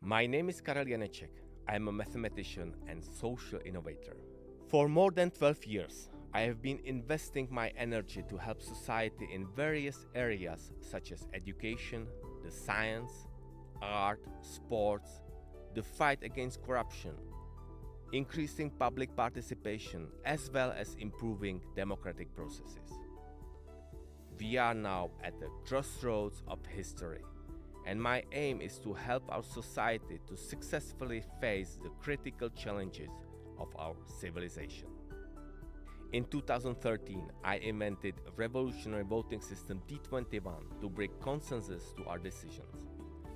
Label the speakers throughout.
Speaker 1: My name is Karel Janeček. I am a mathematician and social innovator. For more than 12 years, I have been investing my energy to help society in various areas such as education, the science, art, sports, the fight against corruption, increasing public participation, as well as improving democratic processes. We are now at the crossroads of history, and my aim is to help our society to successfully face the critical challenges of our civilization. In 2013, I invented a revolutionary voting system D21 to bring consensus to our decisions.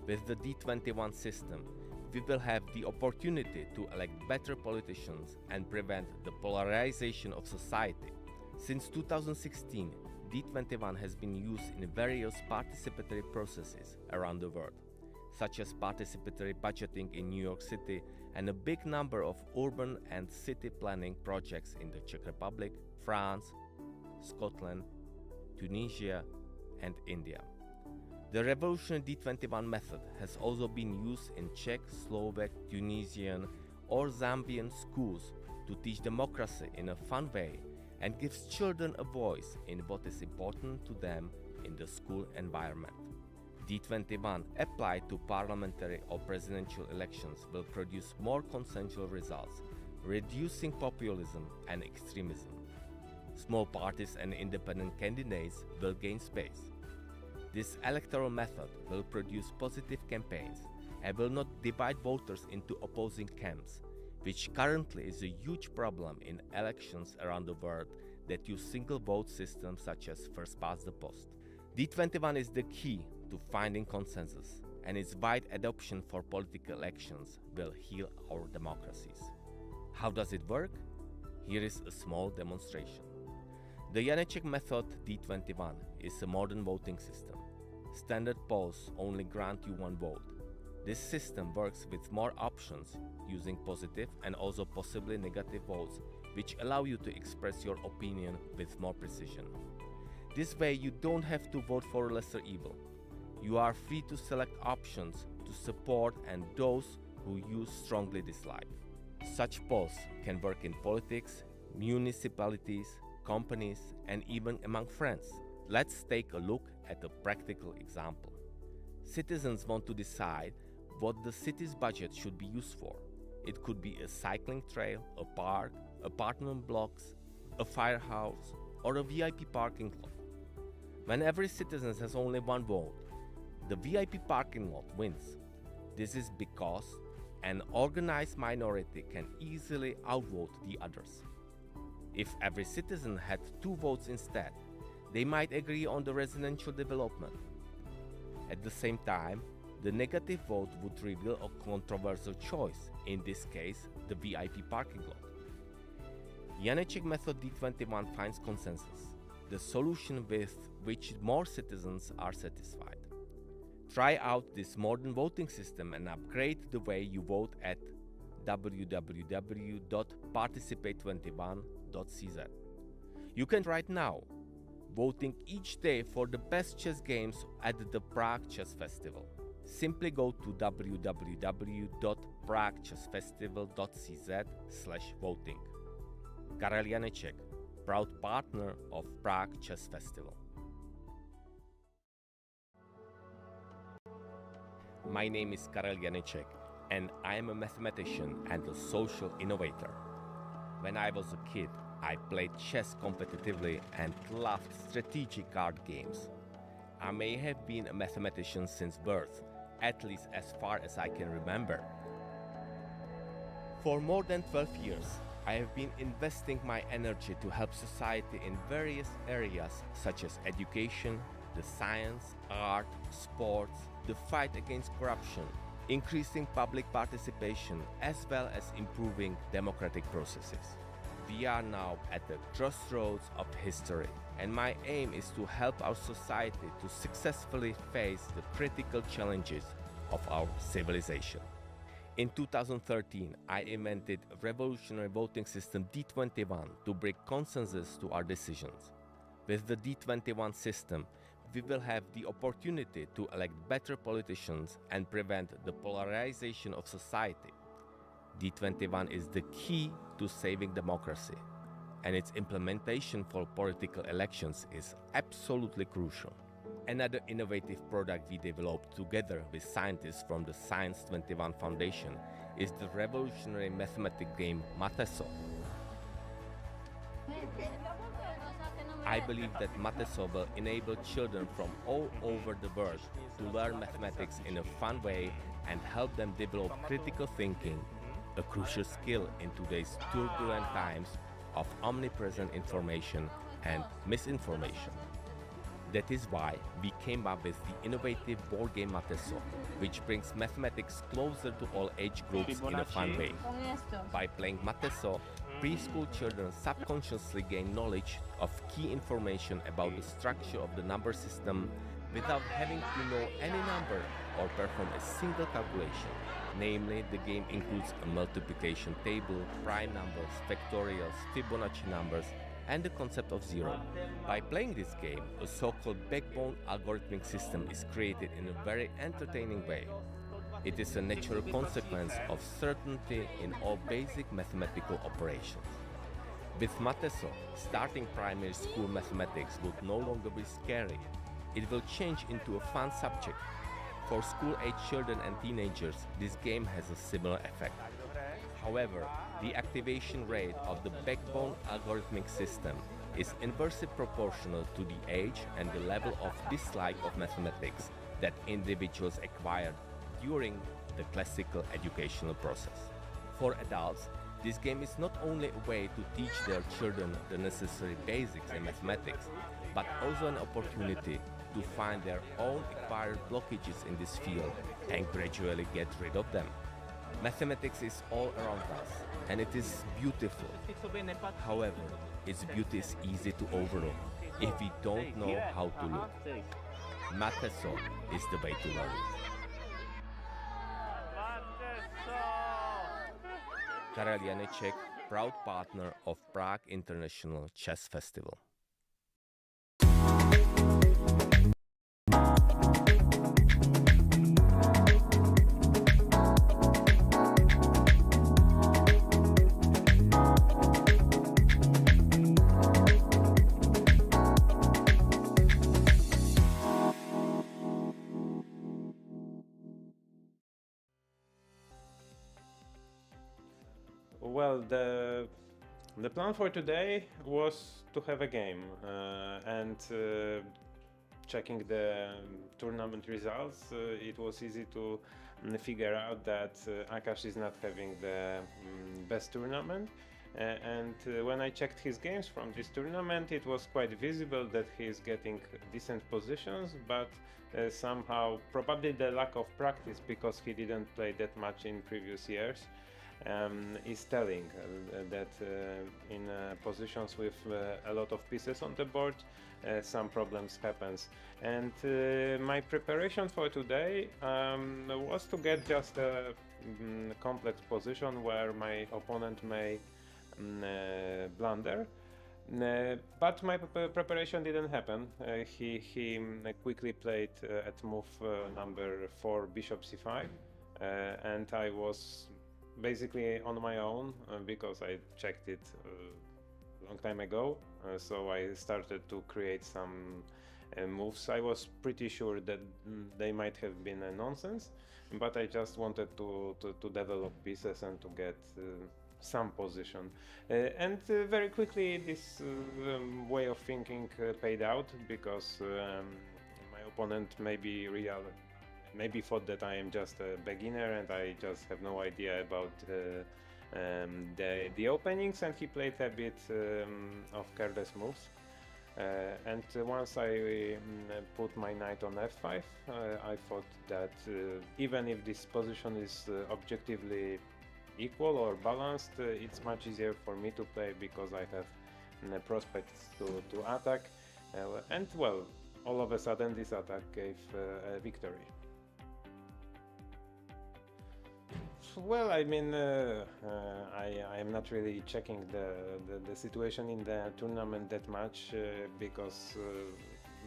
Speaker 1: With the D21 system, we will have the opportunity to elect better politicians and prevent the polarization of society. Since 2016, D21 has been used in various participatory processes around the world, such as participatory budgeting in New York City and a big number of urban and city planning projects in the Czech Republic, France, Scotland, Tunisia, and India. The revolutionary D21 method has also been used in Czech, Slovak, Tunisian, or Zambian schools to teach democracy in a fun way and gives children a voice in what is important to them in the school environment. D21 applied to parliamentary or presidential elections will produce more consensual results, reducing populism and extremism. Small parties and independent candidates will gain space. This electoral method will produce positive campaigns and will not divide voters into opposing camps, which currently is a huge problem in elections around the world that use single vote systems such as first past the post. D21 is the key to finding consensus, and its wide adoption for political elections will heal our democracies. How does it work? Here is a small demonstration. The Janeček method D21 is a modern voting system. Standard polls only grant you one vote. This system works with more options, using positive and also possibly negative votes, which allow you to express your opinion with more precision. This way you don't have to vote for a lesser evil. You are free to select options to support and those who you strongly dislike. Such polls can work in politics, municipalities, companies, and even among friends. Let's take a look at a practical example. Citizens want to decide what the city's budget should be used for. It could be a cycling trail, a park, apartment blocks, a firehouse, or a VIP parking lot. When every citizen has only one vote, the VIP parking lot wins. This is because an organized minority can easily outvote the others. If every citizen had 2 votes instead, they might agree on the residential development. At the same time, the negative vote would reveal a controversial choice, in this case, the VIP parking lot. Janeček method D21 finds consensus, the solution with which more citizens are satisfied. Try out this modern voting system and upgrade the way you vote at www.participate21.cz. You can right now, voting each day for the best chess games at the Prague Chess Festival. Simply go to www.praguechessfestival.cz/voting. Karel Janeček, proud partner of Prague Chess Festival. My name is Karel Janeček, and I am a mathematician and a social innovator. When I was a kid, I played chess competitively and loved strategic card games. I may have been a mathematician since birth, at least as far as I can remember. For more than 12 years, I have been investing my energy to help society in various areas such as education, the science, art, sports, the fight against corruption, increasing public participation, as well as improving democratic processes. We are now at the crossroads of history, and my aim is to help our society to successfully face the critical challenges of our civilization. In 2013, I invented a revolutionary voting system D21 to bring consensus to our decisions. With the D21 system, we will have the opportunity to elect better politicians and prevent the polarization of society. D21 is the key to saving democracy, and its implementation for political elections is absolutely crucial. Another innovative product we developed together with scientists from the Science 21 Foundation is the revolutionary mathematics game Mateso. I believe that Mateso will enable children from all over the world to learn mathematics in a fun way and help them develop critical thinking, a crucial skill in today's turbulent times of omnipresent information and misinformation. That is why we came up with the innovative board game Mateso, which brings mathematics closer to all age groups in a fun way. By playing Mateso, preschool children subconsciously gain knowledge of key information about the structure of the number system without having to know any number or perform a single calculation. Namely, the game includes a multiplication table, prime numbers, factorials, Fibonacci numbers, and the concept of zero. By playing this game, a so-called backbone algorithmic system is created in a very entertaining way. It is a natural consequence of certainty in all basic mathematical operations. With Mateso, starting primary school mathematics would no longer be scary. It will change into a fun subject. For school-age children and teenagers, this game has a similar effect. However, the activation rate of the backbone algorithmic system is inversely proportional to the age and the level of dislike of mathematics that individuals acquired during the classical educational process. For adults, this game is not only a way to teach their children the necessary basics in mathematics, but also an opportunity to find their own acquired blockages in this field and gradually get rid of them. Mathematics is all around us, and it is beautiful. However, its beauty is easy to overlook if we don't know how to look. Mateso is the way to learn it. Karel Janeček, proud partner of Prague International Chess Festival.
Speaker 2: Well, the plan for today was to have a game and checking the tournament results, it was easy to figure out that Akash is not having the best tournament. And when I checked his games from this tournament, it was quite visible that he is getting decent positions, but somehow probably the lack of practice, because he didn't play that much in previous years, is telling that in positions with a lot of pieces on the board, some problems happens. And my preparation for today was to get just a complex position where my opponent may blunder. But my preparation didn't happen. He quickly played at move number 4 bishop c5, and I was basically on my own because I checked it a long time ago. So I started to create some moves. I was pretty sure that they might have been nonsense, but I just wanted to develop pieces and to get some position. And very quickly this way of thinking paid out, because my opponent maybe thought that I am just a beginner and I just have no idea about the openings, and he played a bit of careless moves. And once I put my knight on f5, I thought that even if this position is objectively equal or balanced, it's much easier for me to play because I have prospects to attack. And well, all of a sudden this attack gave a victory. Well, I mean, I am not really checking the situation in the tournament that much because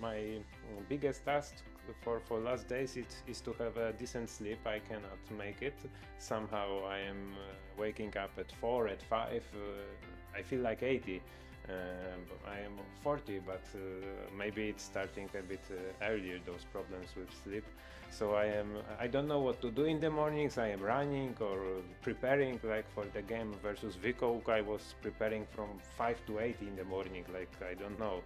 Speaker 2: my biggest task for last days is to have a decent sleep. I cannot make it. Somehow I am waking up at 4, at 5. I feel like 80. I am 40, but maybe it's starting a bit earlier, those problems with sleep. So I don't know what to do in the mornings. I am running or preparing, like for the game versus Vico. I was preparing from 5 to 8 in the morning, like I don't know.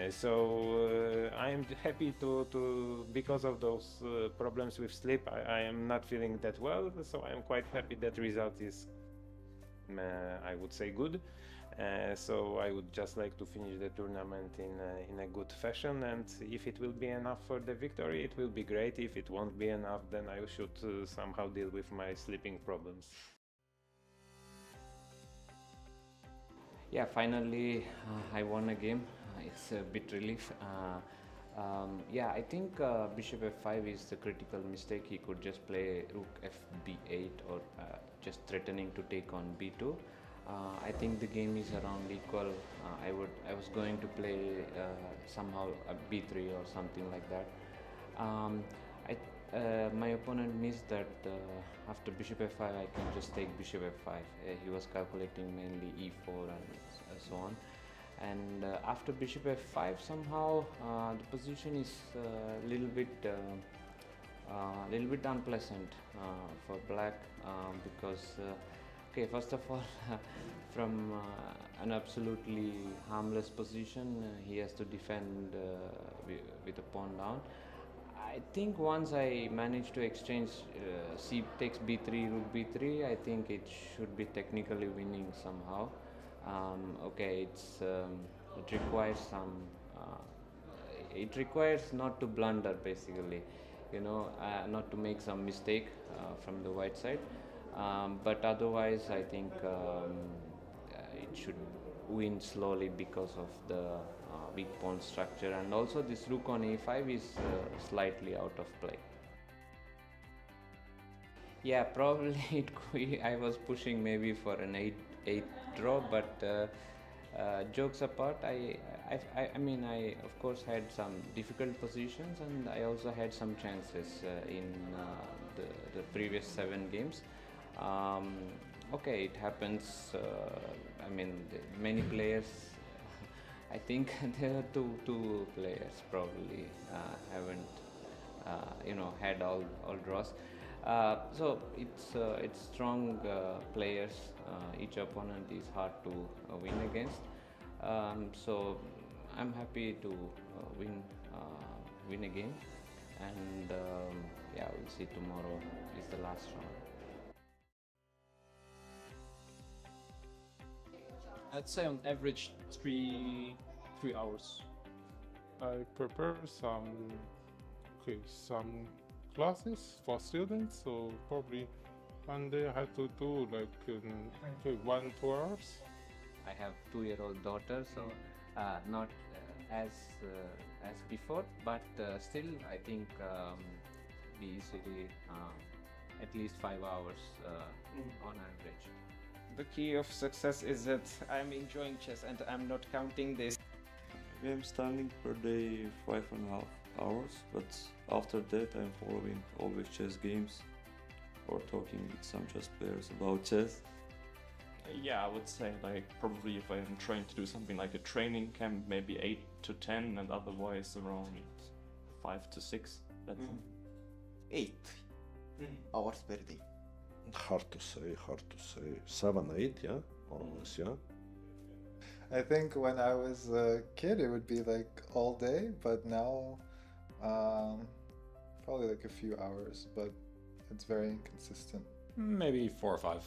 Speaker 2: So I am happy to because of those problems with sleep, I am not feeling that well. So I am quite happy that result is, I would say, good. So I would just like to finish the tournament in a good fashion, and if it will be enough for the victory, it will be great. If it won't be enough, then I should somehow deal with my sleeping problems.
Speaker 3: Yeah, finally I won a game. It's a bit relief. Yeah, I think bishop f5 is the critical mistake. He could just play rook fb8 or just threatening to take on b2. I think the game is around equal. I was going to play somehow a b3 or something like that. My opponent missed that after bishop f5 I can just take bishop f5. He was calculating mainly e4 and so on. And after bishop f5 somehow the position is a little bit unpleasant for black because okay, first of all, from an absolutely harmless position, he has to defend with a pawn down. I think once I manage to exchange c takes b3, rook b3, I think it should be technically winning somehow. Okay, it requires some. It requires not to blunder, basically, you know, not to make some mistake from the white side. But otherwise I think it should win slowly because of the weak pawn structure, and also this rook on a5 is slightly out of play. Yeah, probably I was pushing maybe for an 8 draw, but jokes apart, I mean, I of course had some difficult positions, and I also had some chances in the previous 7 games. Okay, it happens. I mean, many players. I think there are two players probably haven't had all draws. So it's strong players. Each opponent is hard to win against. So I'm happy to win a game, and yeah, we'll see tomorrow is the last round.
Speaker 4: I'd say on average 3 hours.
Speaker 5: I prepare some classes for students, so probably One day I have to do like 1 2 hours.
Speaker 3: I have 2-year-old daughter, so not as before, but still I think we easily at least 5 hours on average.
Speaker 6: The key of success is that I'm enjoying chess and I'm not counting this.
Speaker 7: I'm standing per day 5.5 hours, but after that I'm following always chess games or talking with some chess players about chess.
Speaker 8: Yeah, I would say like probably if I'm trying to do something like a training camp, maybe 8 to 10, and otherwise around 5 to 6. That's
Speaker 9: 8 hours per day.
Speaker 10: Hard to say. 7, 8, yeah, more or less, yeah.
Speaker 11: I think when I was a kid, it would be like all day, but now probably like a few hours, but it's very inconsistent.
Speaker 12: Maybe 4 or 5.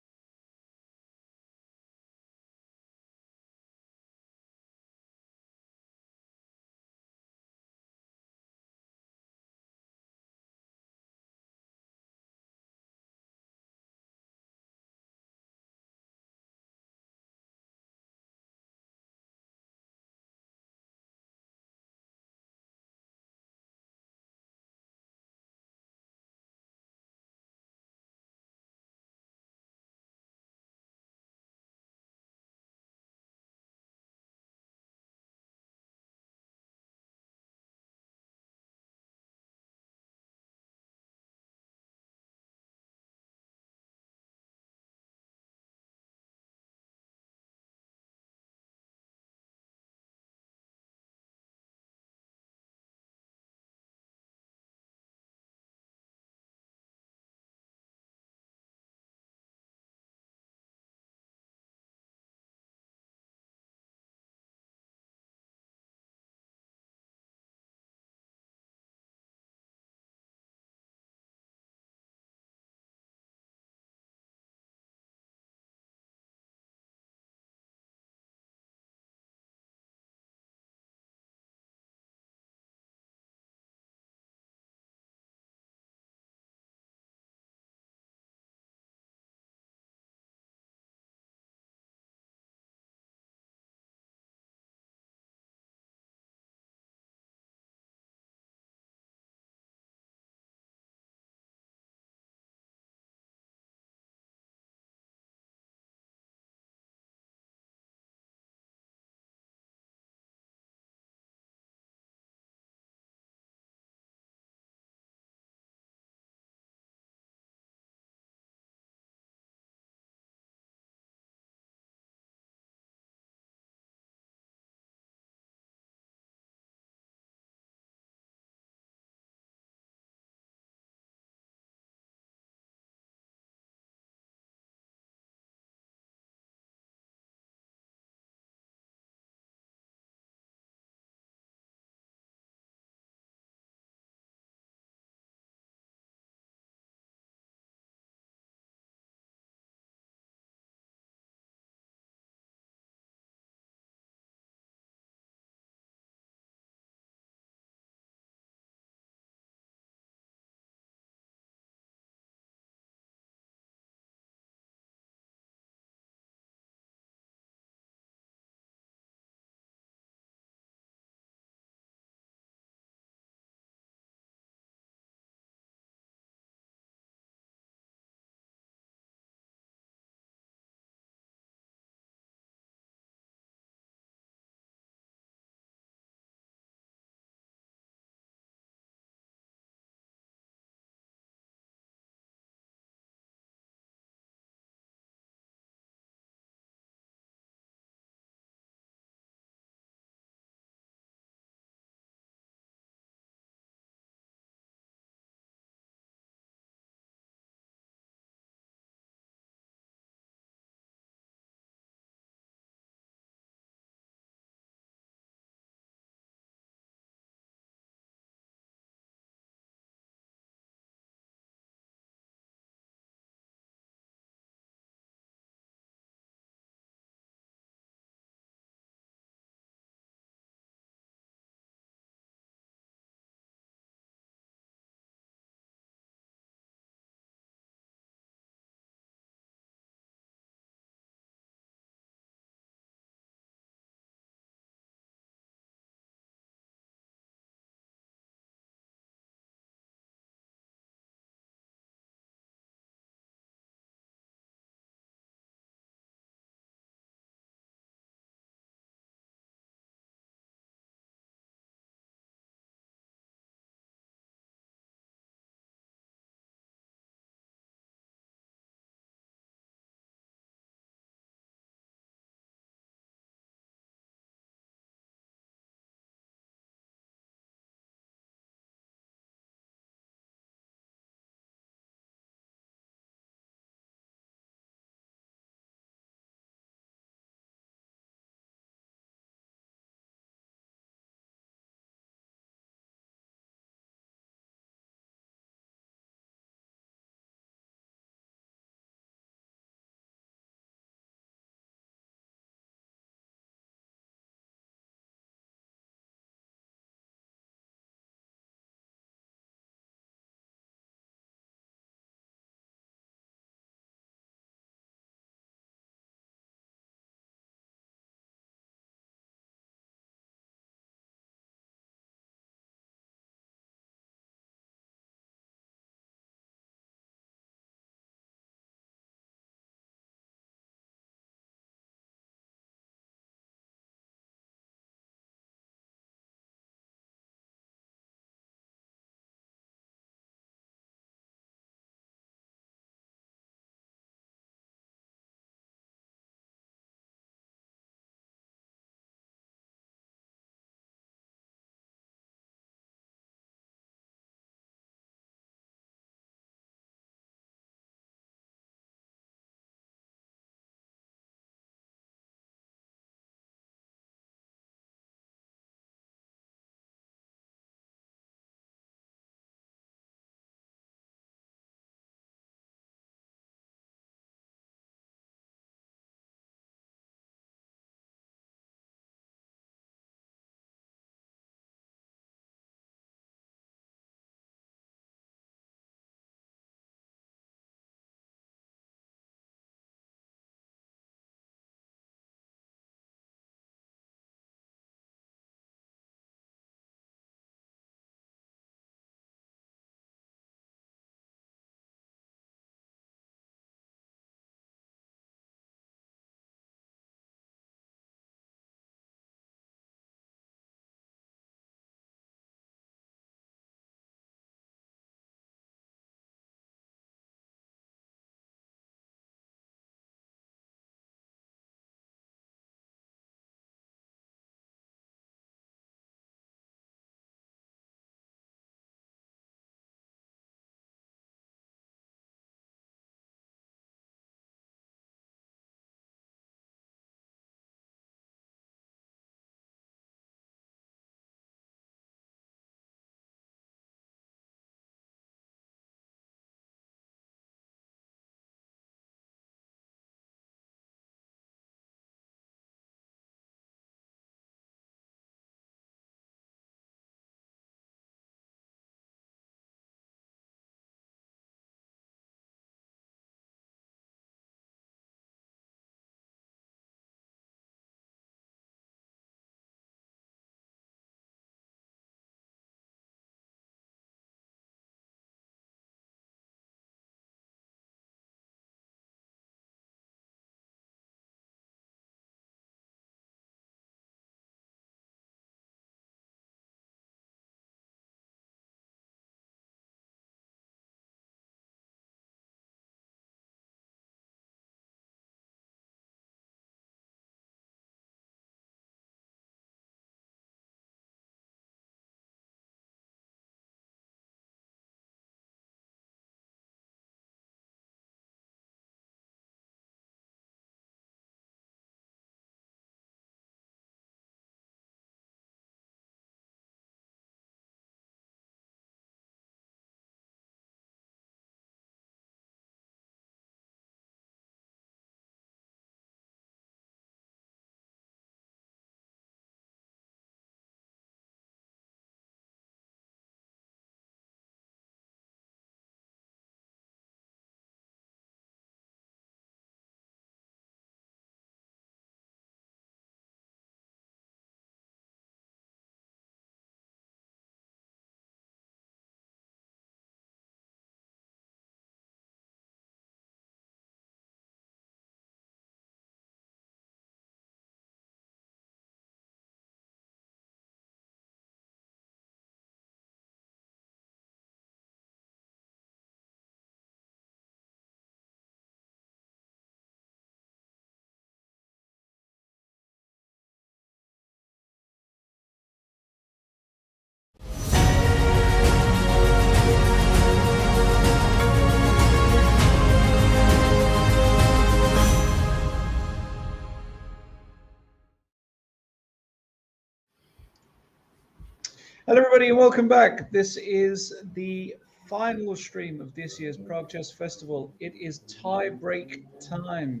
Speaker 9: Hello, everybody, and welcome back. This is the final stream of this year's Prague Chess Festival. It is tie-break time.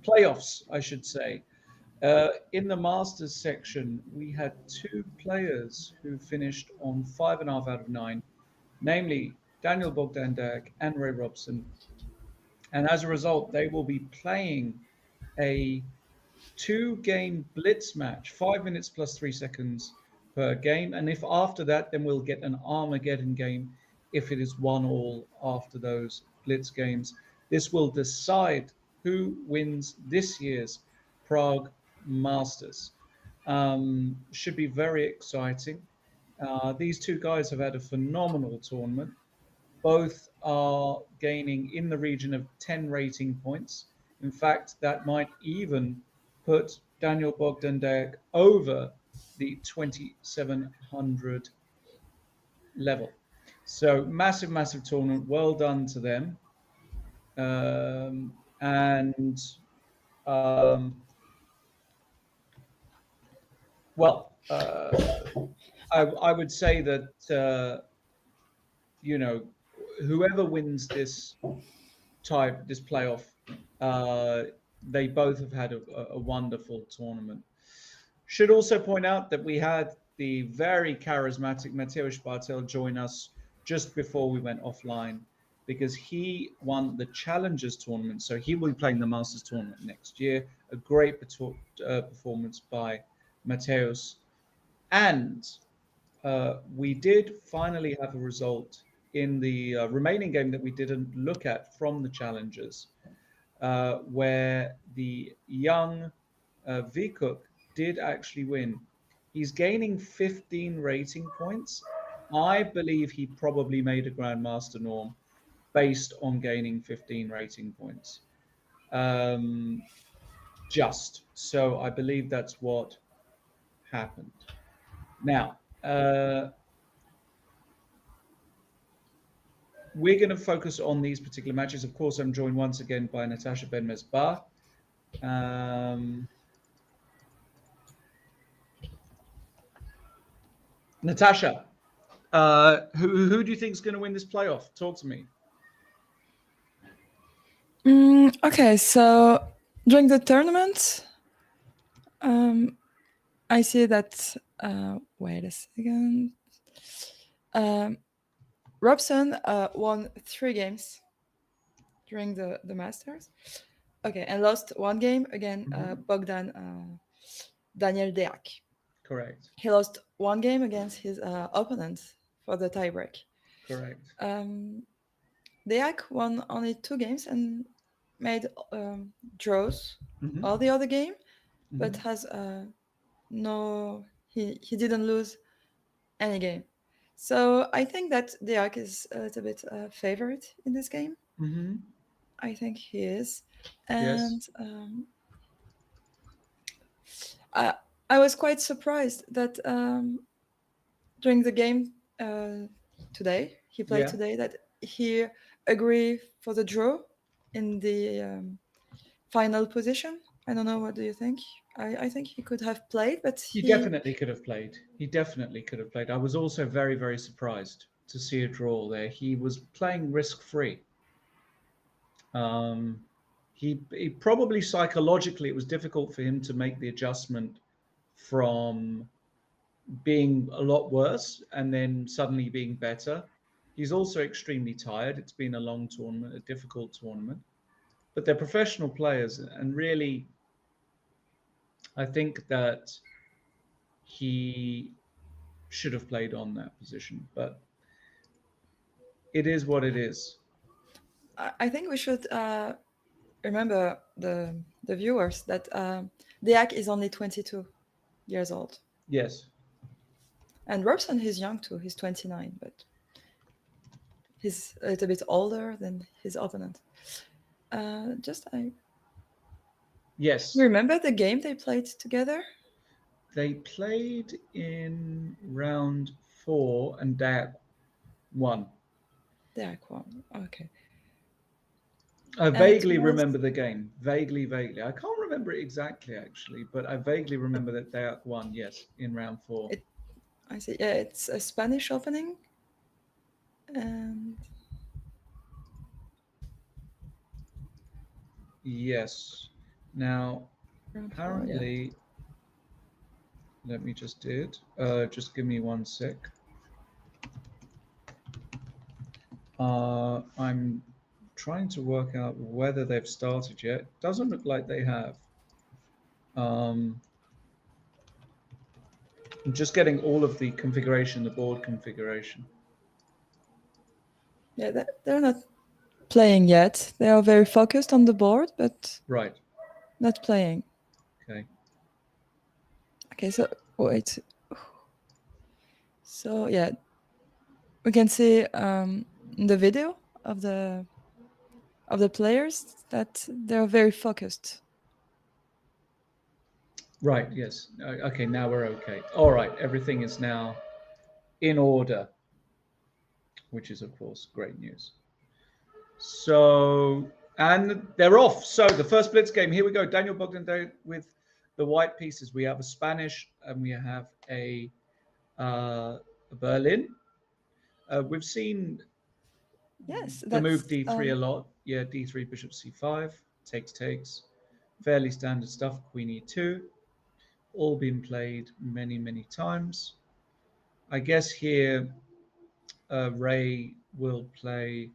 Speaker 9: Playoffs, I should say. In the Masters section, we had 2 players who finished on 5.5 out of 9, namely Daniel BOGDAN-DANIEL and Ray Robson. And as a result, they will be playing a 2-game blitz match, 5 minutes plus 3 seconds per game. And if after that, then we'll get an Armageddon game if it is 1-1 after those blitz games. This will decide who wins this year's Prague Masters. Should be very exciting. These 2 guys have had a phenomenal tournament. Both are gaining in the region of 10 rating points. In fact, that might even put Daniel BOGDAN-DANIEL over the 2700 level. So massive tournament. Well done to them. I would say that whoever wins this playoff, they both have had a wonderful tournament. Should also point out that we had the very charismatic Mateusz Bartel join us just before we went offline, because he won the Challengers tournament. So he will be playing the Masters tournament next year. A great performance by Mateusz. And we did finally have a result in the remaining game that we didn't look at from the Challengers, where the young Vikuk did actually win. He's gaining 15 rating points. I believe he probably made a Grandmaster norm based on gaining 15 rating points. So I believe that's what happened. Now, we're going to focus on these particular matches. Of course, I'm joined once again by Natasha Ben-Mesbah. Natasha, who do you think is going to win this playoff? Talk to me.
Speaker 13: Okay, so during the tournament, I see that, wait a second, Robson won 3 games during the Masters. Okay, and lost 1 game again, BOGDAN-DANIEL DEAC.
Speaker 9: Correct.
Speaker 13: He lost 1 game against his opponent for the tiebreak.
Speaker 9: Correct.
Speaker 13: DEAC won only 2 games and made draws all the other game, but has he didn't lose any game. So I think that DEAC is a little bit favorite in this game. I think he is. And I was quite surprised that during the game today, he played today, that he agreed for the draw in the final position. I don't know, what do you think? I think he could have played, but
Speaker 9: he definitely could have played. He definitely could have played. I was also very surprised to see a draw there. He was playing risk-free. He probably psychologically, it was difficult for him to make the adjustment from being a lot worse and then suddenly being better. He's also extremely tired. It's been a long tournament, a difficult tournament, but they're professional players, and really, I think that he should have played on that position, but it is what it is.
Speaker 13: I think we should remember the viewers that DEAC is only 22 years old.
Speaker 9: Yes.
Speaker 13: And Robson is young too. He's 29, but he's a little bit older than his opponent.
Speaker 9: Yes.
Speaker 13: Remember the game they played together?
Speaker 9: They played in round 4 and DEAC won.
Speaker 13: DEAC won, okay.
Speaker 9: I vaguely remember the game. Vaguely. I can't remember it exactly, actually, but I vaguely remember that DEAC won, yes, in round 4.
Speaker 13: I see. Yeah, it's a Spanish opening. And
Speaker 9: Yes. Now,
Speaker 13: round 4, yeah.
Speaker 9: apparently, let me just do it. Just give me 1 sec. I'm trying to work out whether they've started yet. Doesn't look like they have. I'm just getting all of the configuration, the board configuration.
Speaker 13: Yeah, they're not playing yet. They are very focused on the board, but
Speaker 9: Right.
Speaker 13: not playing.
Speaker 9: Okay.
Speaker 13: Okay, so wait. So yeah, we can see the video of the players that they're very focused.
Speaker 9: Right, yes. Okay, now we're okay. All right, everything is now in order, which is, of course, great news. So, and they're off. So the first blitz game, here we go. Daniel Bogdan with the white pieces. We have a Spanish and we have a Berlin. We've seen
Speaker 13: Yes,
Speaker 9: the move D3 a lot. Yeah, D3, bishop C5, takes. Fairly standard stuff. Queen E2. All been played many, many times. I guess here Ray will play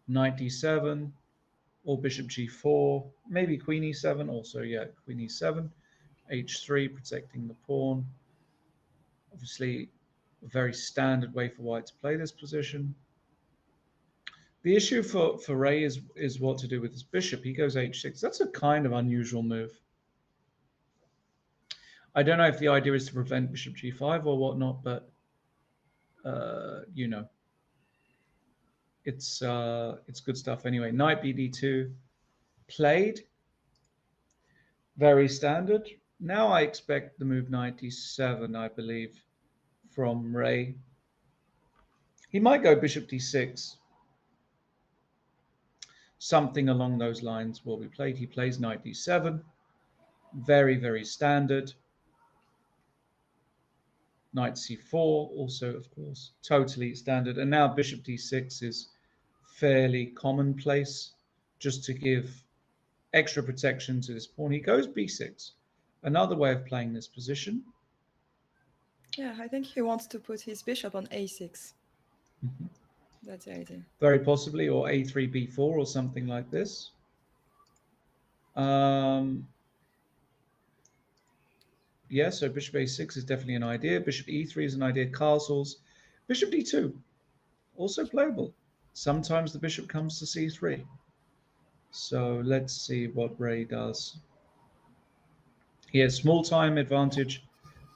Speaker 9: knight D7 or bishop G4, maybe queen E7 also, yeah, queen E7, H3 protecting the pawn. Obviously, a very standard way for white to play this position. The issue for Ray is what to do with his bishop. He goes H6. That's a kind of unusual move. I don't know if the idea is to prevent bishop G5 or whatnot, but you know, it's good stuff anyway. Knight BD2 played, very standard. Now I expect the move 97, I believe, from Ray. He might go bishop D6. Something along those lines will be played. He plays knight D7. Very, very standard. Knight C4, also, of course, totally standard. And now bishop D6 is fairly commonplace, just to give extra protection to this pawn. He goes B6. Another way of playing this position.
Speaker 13: Yeah, I think he wants to put his bishop on A6.
Speaker 9: Mm-hmm.
Speaker 13: That's the idea.
Speaker 9: Very possibly, or A3, B4, or something like this. Yeah, so bishop A6 is definitely an idea. Bishop E3 is an idea. Castles. Bishop D2, also playable. Sometimes the bishop comes to C3. So let's see what Ray does. He has small time advantage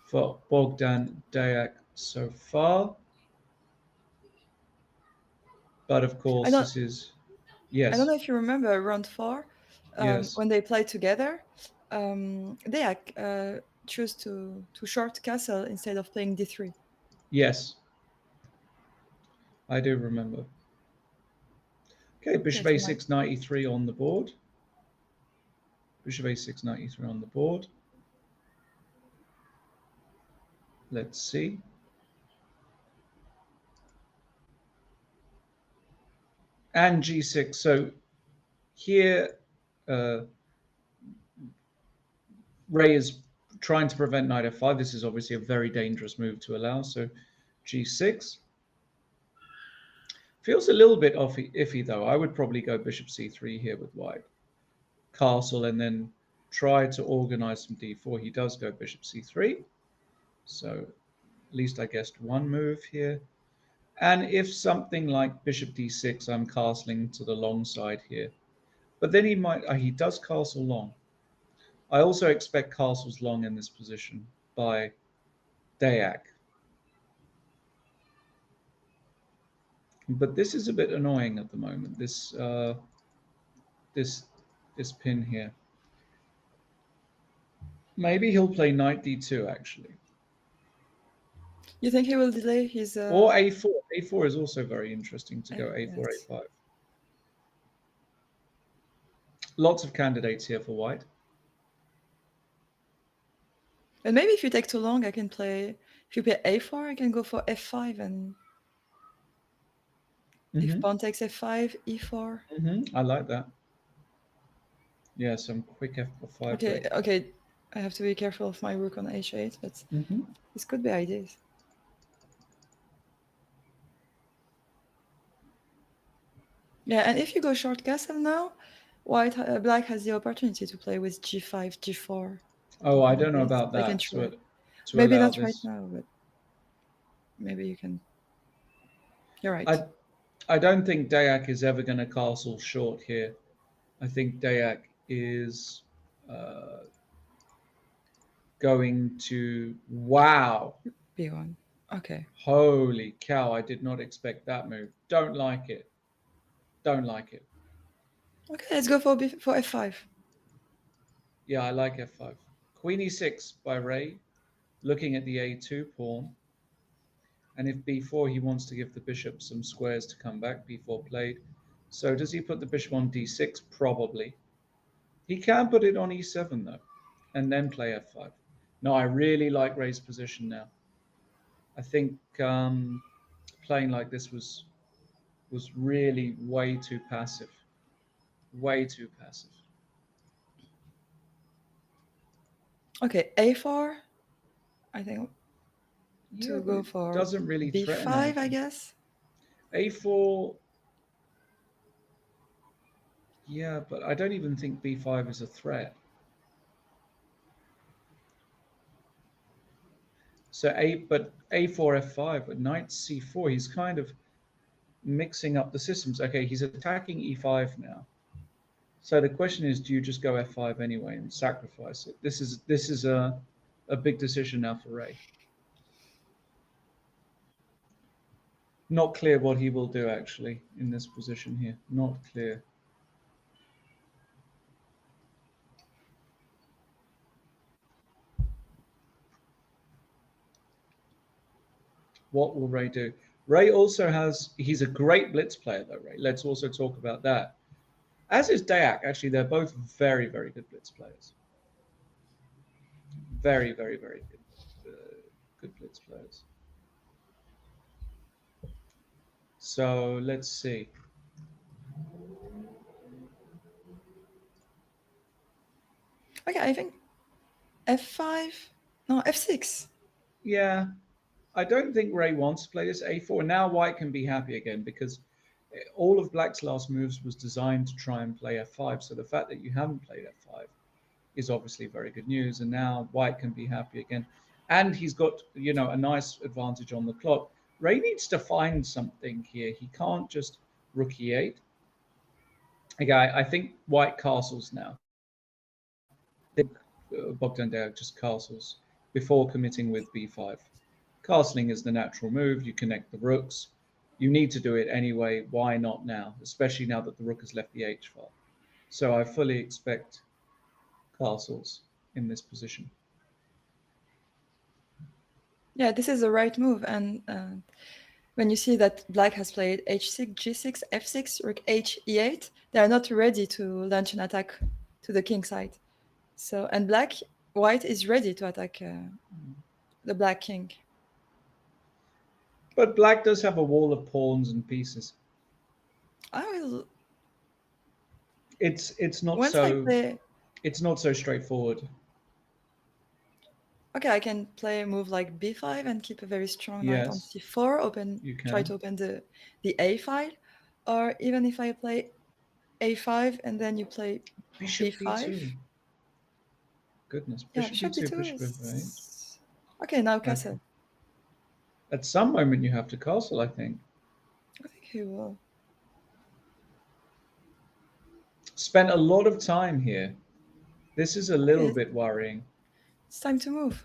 Speaker 9: for Bogdan-DANIEL so far. But of course, this is... Yes.
Speaker 13: I don't know if you remember round 4,
Speaker 9: yes.
Speaker 13: when they played together. DEAC chose to short castle instead of playing D3.
Speaker 9: Yes. I do remember. Okay, bishop A6, knight E3 on the board. Bishop A6, knight E3 on the board. Let's see. And G6. So here, Ray is trying to prevent knight F5. This is obviously a very dangerous move to allow. So G6. Feels a little bit iffy, though. I would probably go bishop C3 here with white. Castle, and then try to organize some D4. He does go bishop C3. So at least I guessed one move here. And if something like bishop D6, I'm castling to the long side here. But then he might, he does castle long. I also expect castles long in this position by DEAC. But this is a bit annoying at the moment, this pin here. Maybe he'll play knight D2, actually.
Speaker 13: You think he will delay his...
Speaker 9: Or A4. A4 is also very interesting to go A4, yes. A5. Lots of candidates here for white.
Speaker 13: But maybe if you take too long, I can play. If you play a4, I can go for f5, and if pawn takes f5, e4.
Speaker 9: I like that. Yeah, some quick f5.
Speaker 13: Okay, okay. I have to be careful of my rook on h8, but this could be ideas. Yeah, and if you go short castle now, black has the opportunity to play with g5, g4.
Speaker 9: Oh, I don't know about
Speaker 13: They
Speaker 9: that.
Speaker 13: can try.
Speaker 9: To
Speaker 13: Maybe
Speaker 9: allow
Speaker 13: not right
Speaker 9: this.
Speaker 13: now, but maybe you can. You're right.
Speaker 9: I don't think DEAC is ever going to castle short here. I think DEAC is going to... Wow.
Speaker 13: b1. Okay.
Speaker 9: Holy cow, I did not expect that move. Don't like it. Don't like it.
Speaker 13: Okay, let's go for f5.
Speaker 9: Yeah, I like f5. Queen e6 by Ray, looking at the a2 pawn. And if b4, he wants to give the bishop some squares to come back. b4 played. So does he put the bishop on d6? Probably. He can put it on e7, though, and then play f5. No, I really like Ray's position now. I think playing like this was really way too passive. Way too passive.
Speaker 13: Okay, a4. I think to go for
Speaker 9: doesn't really threaten
Speaker 13: b5,
Speaker 9: anything.
Speaker 13: I guess.
Speaker 9: a4. Yeah, but I don't even think b5 is a threat. So but a4, f5, but knight c4, he's kind of mixing up the systems. Okay, he's attacking e5 now. So the question is, do you just go f5 anyway and sacrifice it? This is a big decision now for Ray. Not clear what he will do actually in this position here. Not clear. What will Ray do? Ray also he's a great blitz player though, Ray. Let's also talk about that. As is DEAC, actually, they're both very, very good blitz players. Very, very, very good blitz players. So let's see.
Speaker 13: Okay, I think f5. No, f6.
Speaker 9: Yeah, I don't think Ray wants to play this a4. Now white can be happy again because all of black's last moves was designed to try and play f5. So the fact that you haven't played f5 is obviously very good news. And now white can be happy again. And he's got, you know, a nice advantage on the clock. Ray needs to find something here. He can't just rook e8. Okay, I think white castles now. I think Bogdan-DANIEL just castles before committing with b5. Castling is the natural move. You connect the rooks. You need to do it anyway. Why not now? Especially now that the rook has left the h file. So I fully expect castles in this position.
Speaker 13: Yeah, this is the right move. And when you see that black has played h6, g6, f6, rook h, e8, they are not ready to launch an attack to the king side. So, and white is ready to attack the black king.
Speaker 9: But black does have a wall of pawns and pieces.
Speaker 13: I will.
Speaker 9: It's not
Speaker 13: Once
Speaker 9: so. It's not so straightforward.
Speaker 13: Okay, I can play a move like b5 and keep a very strong knight on c4. Try to open the a file, or even if I play a5 and then you play
Speaker 9: bishop
Speaker 13: b5.
Speaker 9: b2. Goodness,
Speaker 13: bishop
Speaker 9: b2,
Speaker 13: b2
Speaker 9: bishop
Speaker 13: is... Okay, now castle.
Speaker 9: Okay. At some moment you have to castle, I think.
Speaker 13: I think he will.
Speaker 9: Spent a lot of time here. This is a little bit worrying.
Speaker 13: It's time to move,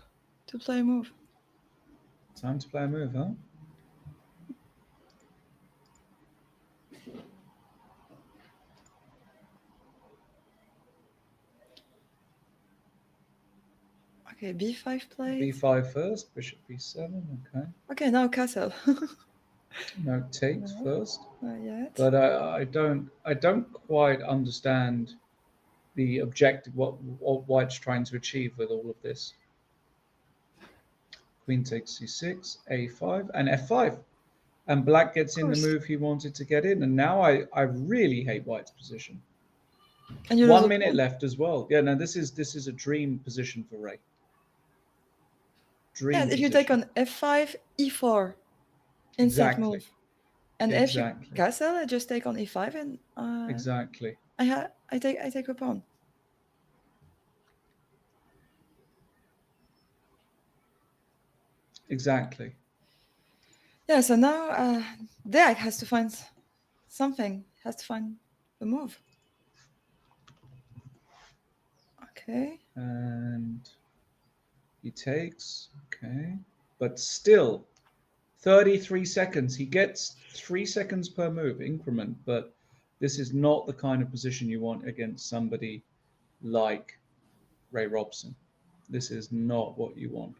Speaker 13: to play a move.
Speaker 9: Time to play a move, huh?
Speaker 13: Okay, b5 play.
Speaker 9: b5 first, bishop b7, okay.
Speaker 13: Okay, now castle.
Speaker 9: No, takes first.
Speaker 13: Not yet.
Speaker 9: But I don't quite understand the objective, what White's trying to achieve with all of this. queen takes c6, a5, and f5. And black gets in the move he wanted to get in. And now I really hate white's position.
Speaker 13: And you
Speaker 9: 1
Speaker 13: lose a
Speaker 9: minute
Speaker 13: pawn.
Speaker 9: left as well. Yeah, no, this is a dream position for Ray. Dream
Speaker 13: Yeah, if you
Speaker 9: position.
Speaker 13: take on f5, e4, instant
Speaker 9: Exactly.
Speaker 13: move. And if you
Speaker 9: Exactly.
Speaker 13: castle, I just take on e5 and
Speaker 9: Exactly.
Speaker 13: I take a pawn.
Speaker 9: Exactly.
Speaker 13: Yeah, so now DEAC has to find something, has to find a move. Okay.
Speaker 9: And he takes, okay. But still, 33 seconds. He gets 3 seconds per move increment, but this is not the kind of position you want against somebody like Ray Robson. This is not what you want.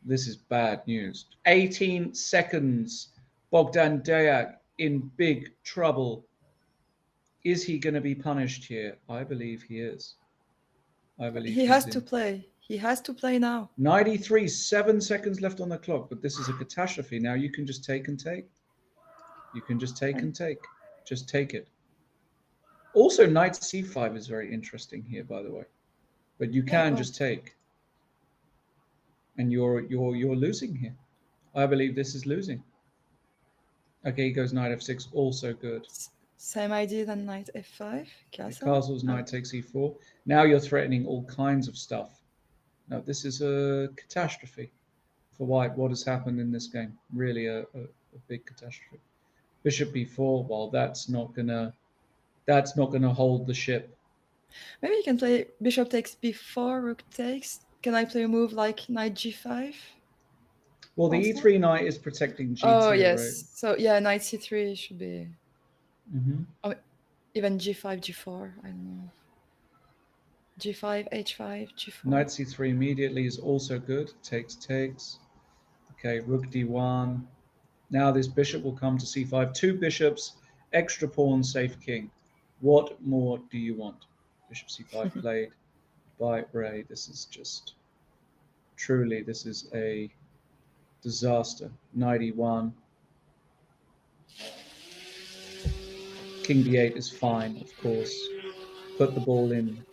Speaker 9: This is bad news. 18 seconds. Bogdan-DANIEL in big trouble. Is he going to be punished here? I believe he is. I believe
Speaker 13: He
Speaker 9: he's
Speaker 13: has
Speaker 9: in.
Speaker 13: to play. He has to play now.
Speaker 9: 93, 7 seconds left on the clock, but this is a catastrophe. Now you can just take and take. You can just take and take. Just take it. Also, knight c5 is very interesting here, by the way. But you can just take. And you're losing here. I believe this is losing. Okay, he goes knight f6, also good.
Speaker 13: Same idea than knight f5, castle.
Speaker 9: Castles, knight takes e4. Now you're threatening all kinds of stuff. Now this is a catastrophe for white. What has happened in this game? Really a big catastrophe. Bishop b4. Well, that's not gonna hold the ship.
Speaker 13: Maybe you can play bishop takes b4, rook takes. Can I play a move like knight g5?
Speaker 9: Well, the
Speaker 13: Also?
Speaker 9: e3 knight is protecting g2,
Speaker 13: Oh yes.
Speaker 9: right?
Speaker 13: So yeah, knight c3 should be.
Speaker 9: Mm-hmm.
Speaker 13: Even g5, g4. I don't know. g5, h5, g4.
Speaker 9: Knight c3 immediately is also good. Takes. Okay, rook d1. Now this bishop will come to c5. 2 bishops, extra pawn, safe king. What more do you want? Bishop c5 played by Ray. This is just truly, this is a disaster. Knight e1. King d8 is fine, of course. Put the ball in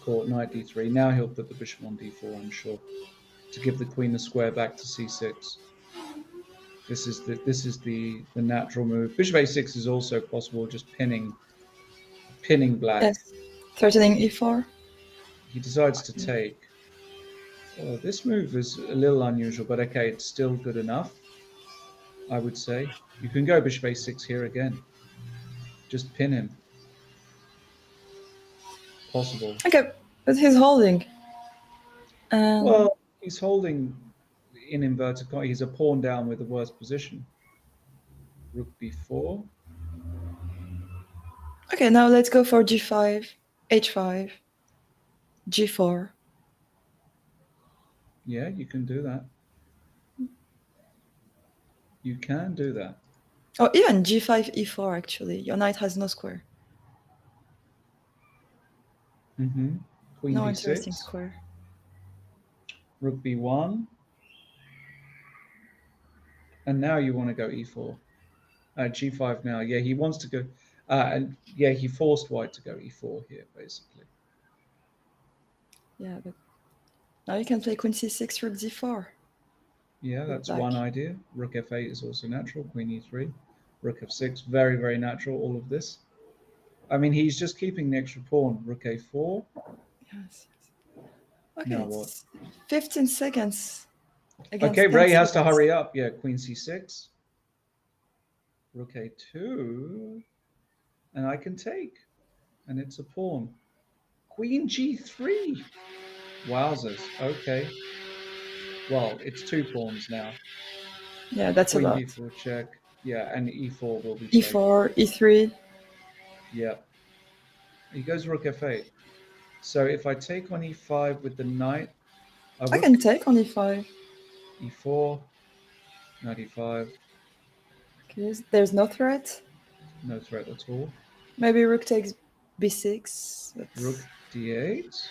Speaker 9: court, knight d3. Now he'll put the bishop on d4, I'm sure, to give the queen the square back to c6. This is the natural move. Bishop a6 is also possible, just pinning black.
Speaker 13: Yes, threatening e4.
Speaker 9: He decides to take. Oh, this move is a little unusual, but okay, it's still good enough, I would say. You can go bishop a6 here again. Just pin him. Possible.
Speaker 13: Okay, but he's holding.
Speaker 9: Well, he's holding in inverted commas. He's a pawn down with the worst position. Rook b4.
Speaker 13: Okay, now let's go for g5, h5, g4.
Speaker 9: Yeah, you can do that. You can do that.
Speaker 13: Oh, even g5, e4, actually. Your knight has no square.
Speaker 9: Mm-hmm. Queen
Speaker 13: no
Speaker 9: d6.
Speaker 13: Interesting square.
Speaker 9: Rook b1. And now you want to go e4. G5 now. Yeah, he wants to go. And yeah, he forced white to go e4 here, basically.
Speaker 13: Yeah, but now you can play queen c6, rook d4.
Speaker 9: Yeah, that's one idea. Rook f8 is also natural. Queen e3. Rook f6, very, very natural, all of this. I mean, he's just keeping the extra pawn. Rook a4.
Speaker 13: Yes. Okay,
Speaker 9: Now what?
Speaker 13: 15 seconds.
Speaker 9: Okay, Ray has to hurry up. Yeah, queen c6. Rook a2. And I can take. And it's a pawn. Queen g3. Wowzers. Okay. Well, it's 2 pawns now.
Speaker 13: Yeah, that's
Speaker 9: Queen
Speaker 13: a lot.
Speaker 9: d4 check. Yeah, and e4 will be
Speaker 13: e4, e3.
Speaker 9: Yeah. He goes rook f8. So if I take on e5 with the knight,
Speaker 13: I can take on e5.
Speaker 9: e4, knight e5.
Speaker 13: Okay, there's no threat.
Speaker 9: No threat at all.
Speaker 13: Maybe rook takes b6.
Speaker 9: Rook d8.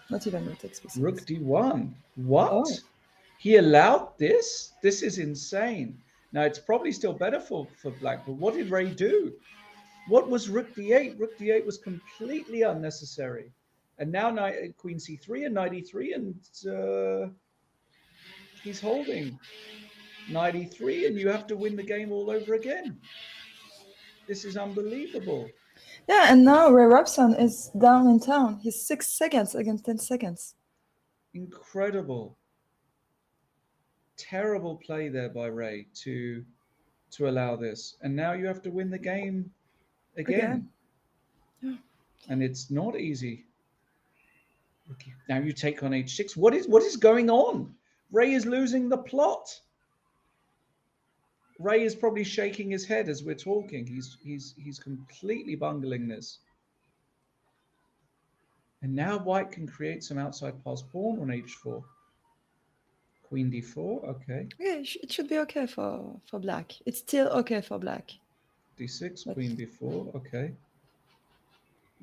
Speaker 13: Not even rook takes b6.
Speaker 9: Rook d1. What?
Speaker 13: Oh.
Speaker 9: He allowed this? This is insane. Now, it's probably still better for black, but what did Ray do? What was rook d8? Rook d8 was completely unnecessary. And now queen c3 and knight e3, and he's holding. Knight e3, and you have to win the game all over again. This is unbelievable.
Speaker 13: Yeah, and now Ray Robson is down in town. He's 6 seconds against 10 seconds.
Speaker 9: Incredible. Terrible play there by Ray to allow this. And now you have to win the game again.
Speaker 13: Yeah.
Speaker 9: And it's not easy. Okay. Now you take on h6. What is going on? Ray is losing the plot. Ray is probably shaking his head as we're talking. He's completely bungling this. And now white can create some outside pass pawn on h4. Queen d4, okay.
Speaker 13: Yeah, it should be okay for black. It's still okay for black.
Speaker 9: d6, queen b4, okay.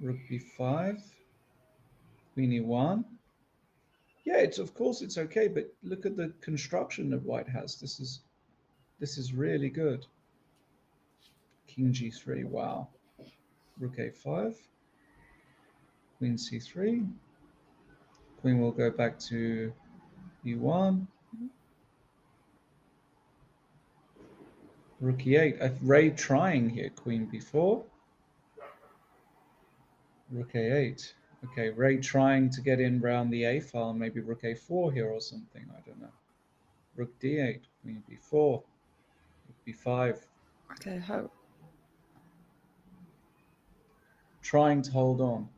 Speaker 9: Rook b5, queen e1. Yeah, of course it's okay, but look at the construction that white has. This is really good. King g3, wow. Rook a5, queen c3. Queen will go back to e1. Rook e8. Ray trying here. Queen b4. Rook a8. Okay, Ray trying to get in round the a file. Maybe rook a4 here or something. I don't know. Rook d8. Queen b4. Rook b5.
Speaker 13: Okay, how?
Speaker 9: Trying to hold on.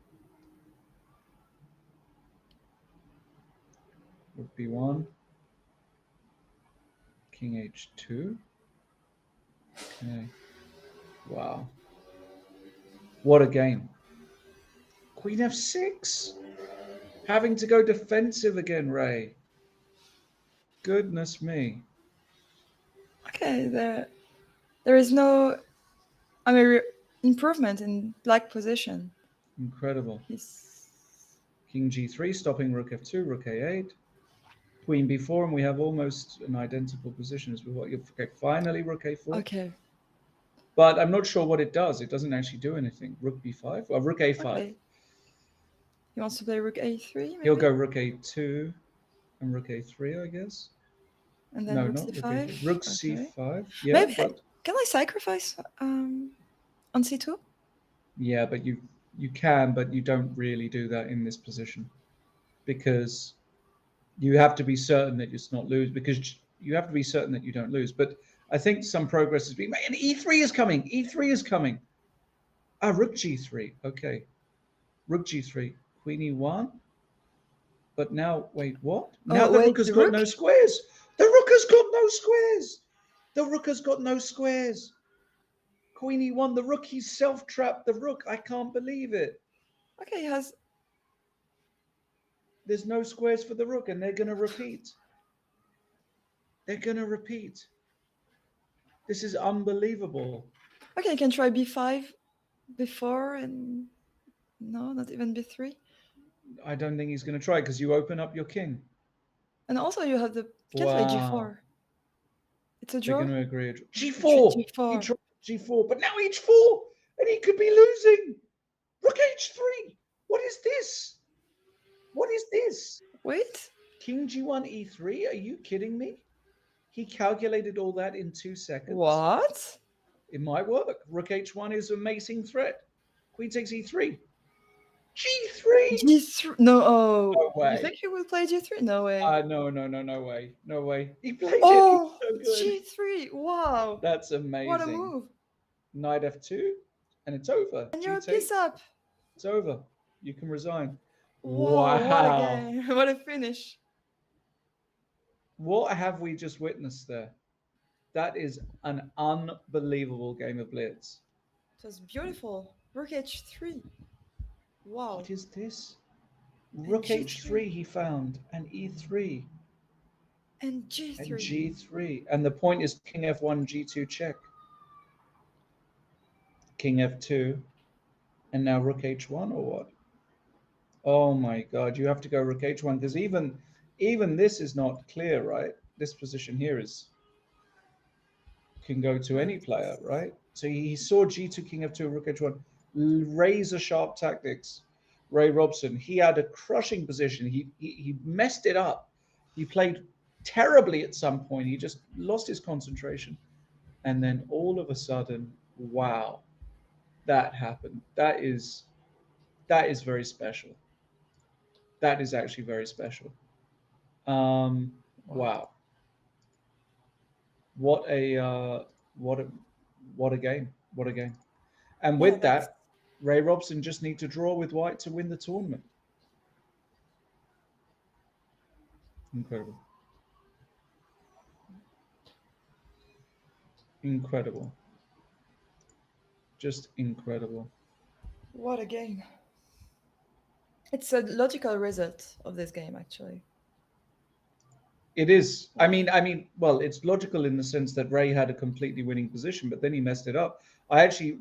Speaker 9: Rook b1. King h2. Okay. Wow. What a game. Queen f6. Having to go defensive again, Ray. Goodness me.
Speaker 13: Okay, there is no improvement in black position.
Speaker 9: Incredible.
Speaker 13: He's...
Speaker 9: King g3, stopping rook f2, rook a8. Queen b4, and we have almost an identical position as well. Okay, finally rook a4.
Speaker 13: Okay.
Speaker 9: But I'm not sure what it does. It doesn't actually do anything. Rook b5, or rook a5.
Speaker 13: Okay. He wants to play rook a3, maybe?
Speaker 9: He'll go rook a2 and rook a3, I guess.
Speaker 13: And then
Speaker 9: no,
Speaker 13: rook
Speaker 9: not
Speaker 13: c5.
Speaker 9: Rook
Speaker 13: okay.
Speaker 9: c5. Yeah,
Speaker 13: maybe,
Speaker 9: but...
Speaker 13: Can I sacrifice on c2?
Speaker 9: Yeah, but you can, but you don't really do that in this position, because you have to be certain that it's not lose, because you have to be certain that you don't lose. But I think some progress has been made, and e3 is coming. E3 is coming. Ah, rook g3. Okay, rook g3, queen e1. But now, wait, what? Now the rook has got no squares. The rook has got no squares. The rook has got no squares. Queen e1, the rook, he's self-trapped the rook. I can't believe it.
Speaker 13: Okay, he has...
Speaker 9: There's no squares for the rook, and they're going to repeat. They're going to repeat. This is unbelievable.
Speaker 13: Okay, you can try b5 before, and no, not even b3.
Speaker 9: I don't think he's going to try, because you open up your king.
Speaker 13: And also you have the g4. It's a draw.
Speaker 9: They're going to agree. G4.
Speaker 13: G4.
Speaker 9: He tried G4, but now h4, and he could be losing. Rook h3. What is this? What is this?
Speaker 13: Wait.
Speaker 9: King g1 e3. Are you kidding me? He calculated all that in 2 seconds.
Speaker 13: What?
Speaker 9: It might work. Rook h1 is an amazing threat. Queen takes e3. G3.
Speaker 13: G3. No. Oh.
Speaker 9: No way.
Speaker 13: You think he will play G3? No way.
Speaker 9: No way. No way. He played
Speaker 13: it.
Speaker 9: It's so good.
Speaker 13: G3. Wow.
Speaker 9: That's amazing.
Speaker 13: What a move.
Speaker 9: Knight f2, and it's over.
Speaker 13: And you're a piece up.
Speaker 9: It's over. You can resign.
Speaker 13: Whoa,
Speaker 9: wow.
Speaker 13: What a game. What a finish.
Speaker 9: What have we just witnessed there? That is an unbelievable game of blitz.
Speaker 13: It was beautiful. Rook h3. Wow.
Speaker 9: What is this? Rook h3 he found, and e3.
Speaker 13: And g3.
Speaker 9: And g3. And the point is king f1, g2 check. King f2. And now rook h1 or what? Oh my God, you have to go rook h1 because even this is not clear, right? This position here is can go to any player, right? So he saw g2, king f2, rook h1, razor sharp tactics. Ray Robson, he had a crushing position. He messed it up. He played terribly at some point. He just lost his concentration, and then all of a sudden, wow, that happened. That is very special. That is actually very special. Wow. What a what a what a game. What a game. And with that, Ray Robson just need to draw with white to win the tournament. Incredible. Incredible. Just incredible.
Speaker 13: What a game. It's a logical result of this game, actually.
Speaker 9: It is. I mean, well, it's logical in the sense that Ray had a completely winning position, but then he messed it up. I actually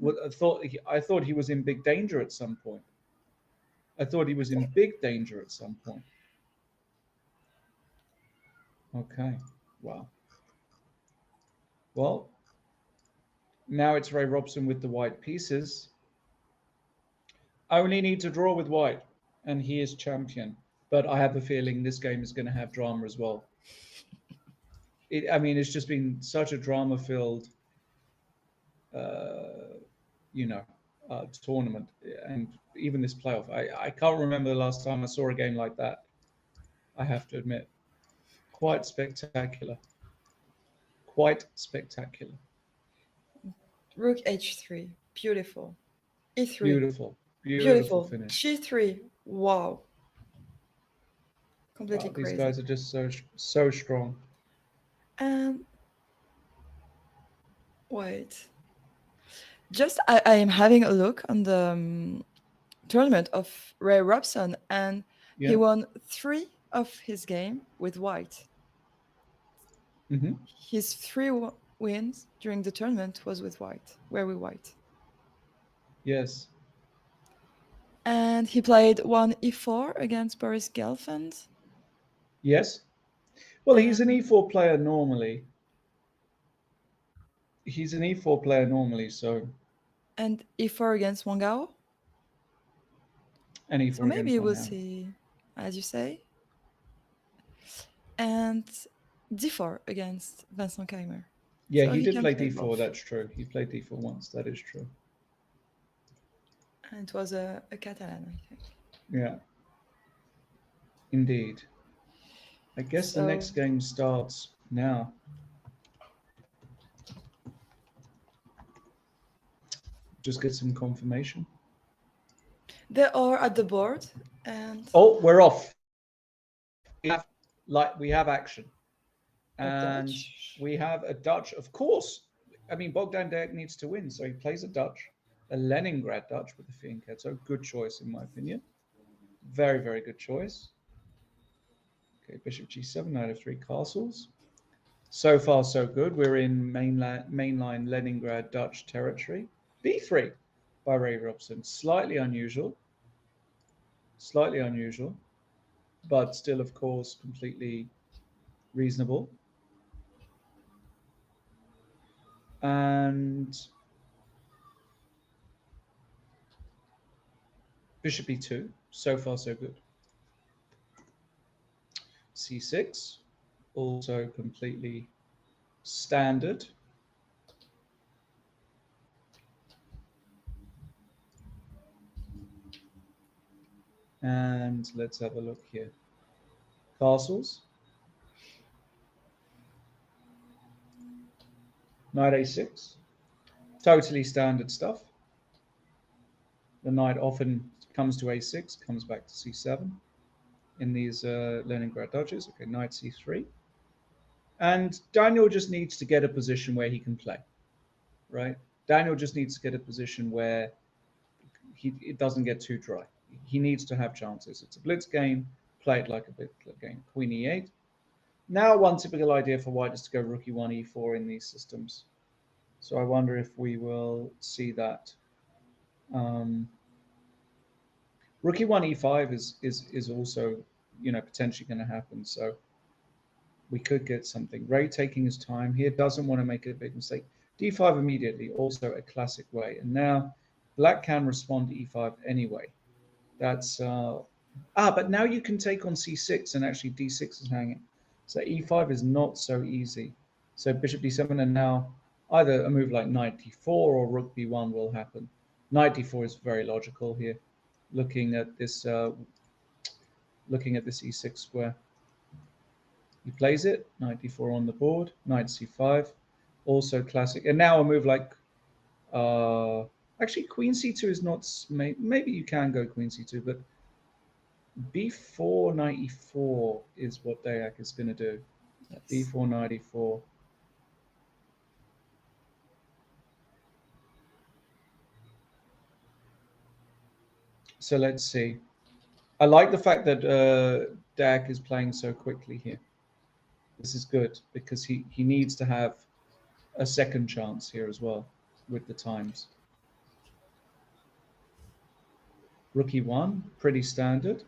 Speaker 9: I thought he was in big danger at some point. I thought he was in big danger at some point. Okay. Wow. Well, now it's Ray Robson with the white pieces. Only need to draw with white, and he is champion. But I have a feeling this game is going to have drama as well. I mean, it's just been such a drama-filled, tournament, and even this playoff. I can't remember the last time I saw a game like that. I have to admit, quite spectacular. Quite spectacular.
Speaker 13: Rook h3, beautiful. e3,
Speaker 9: Beautiful finish.
Speaker 13: g3, wow. Completely
Speaker 9: Wow,
Speaker 13: crazy.
Speaker 9: these guys are just so strong.
Speaker 13: Wait. Just I am having a look on the tournament of Ray Robson, and he
Speaker 9: Yeah.
Speaker 13: won 3 of his game with white.
Speaker 9: Mhm.
Speaker 13: His 3 wins during the tournament were with white.
Speaker 9: Yes.
Speaker 13: And he played 1 e4 against Boris Gelfand.
Speaker 9: Yes. Well, he's an e4 player normally. He's an e4 player normally, so.
Speaker 13: And e4 against Wangao.
Speaker 9: And e4
Speaker 13: So maybe
Speaker 9: against
Speaker 13: we'll
Speaker 9: Wangao.
Speaker 13: see, as you say. And d4 against Vincent Keimer.
Speaker 9: Yeah,
Speaker 13: So
Speaker 9: he did
Speaker 13: can
Speaker 9: play
Speaker 13: play
Speaker 9: d4.
Speaker 13: both.
Speaker 9: That's true. He played d4 once. That is true.
Speaker 13: And it was a Catalan, I think.
Speaker 9: Yeah. Indeed. I guess the next game starts now. Just get some confirmation.
Speaker 13: They are at the board, and
Speaker 9: oh, we're off. We have action, and we have a Dutch. Of course, I mean Bogdan-DANIEL needs to win, so he plays a Dutch, a Leningrad Dutch with the fianchetto. Good choice, in my opinion. Very, very good choice. Okay, Bishop G7, Knight of 3 castles. So far, so good. We're in mainline Leningrad Dutch territory. B3 by Ray Robson. Slightly unusual, but still, of course, completely reasonable. And Bishop E2. So far, so good. C6. Also completely standard. And let's have a look here. Castles. Knight A6. Totally standard stuff. The knight often comes to A6, comes back to C7 in these Leningrad Dutches. Okay, Knight C3. And Daniel just needs to get a position where he can play, right? Daniel just needs to get a position where it doesn't get too dry. He needs to have chances. It's a blitz game. Play it like a blitz game. Queen E8. Now, one typical idea for white is to go rook E1, E4 in these systems. So I wonder if we will see that. Rook e1 e5 is also, you know, potentially going to happen. So we could get something. Ray taking his time here, doesn't want to make a big mistake. d5 immediately, also a classic way. And now black can respond to e5 anyway. That's but now you can take on c6 and actually d6 is hanging. So e5 is not so easy. So bishop d7, and now either a move like knight d4 or rook b1 will happen. Knight d4 is very logical here, looking at this e6 square. He plays it, knight d4 on the board, knight c5, also classic. And now a move like actually queen c2 is not, maybe you can go queen c2, but b4 knight e4 is what DEAC is going to do. Yes. b4 knight e4. So let's see. I like the fact that DEAC is playing so quickly here. This is good because he needs to have a second chance here as well with the times. Rook e1, pretty standard.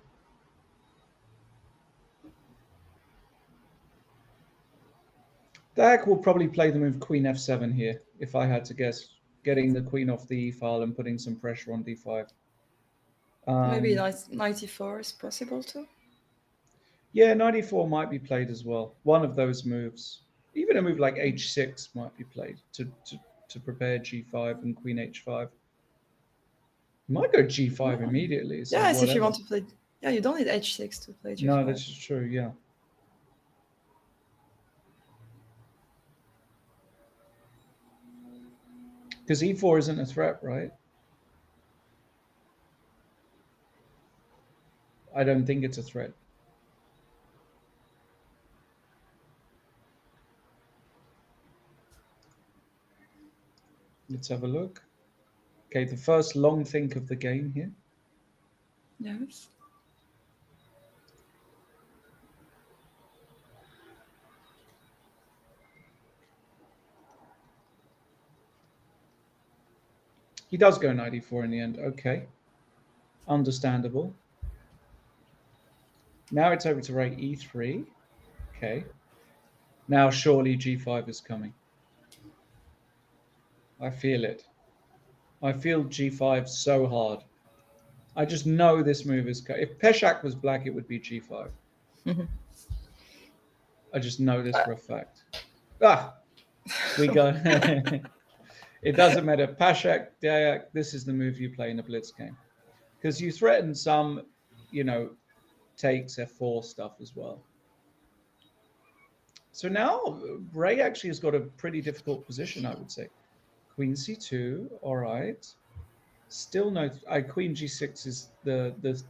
Speaker 9: DEAC will probably play the move queen f7 here, if I had to guess, getting the queen off the e-file and putting some pressure on d5.
Speaker 13: Maybe knight e4 is possible too.
Speaker 9: Yeah, knight e4 might be played as well. One of those moves. Even a move like h6 might be played to prepare g5 and queen h5. You might go g5 immediately. So
Speaker 13: yes, whatever. If you want to play. Yeah, you don't need h6 to play g5.
Speaker 9: No, that's true, yeah. Because e4 isn't a threat, right? I don't think it's a threat. Let's have a look. Okay, the first long think of the game here.
Speaker 13: Yes.
Speaker 9: He does go knight e4 in the end. Okay. Understandable. Now it's over to Ray e3. Okay. Now surely g5 is coming. I feel it. I feel g5 so hard. I just know this move is... If Peshak was black, it would be g5. I just know this for a fact. We go... It doesn't matter. Peshak, DEAC, this is the move you play in a blitz game. Because you threaten some, you know, takes f4 stuff as well. So now Ray actually has got a pretty difficult position, I would say. Queen c2, all right. Still no... Queen g6 is the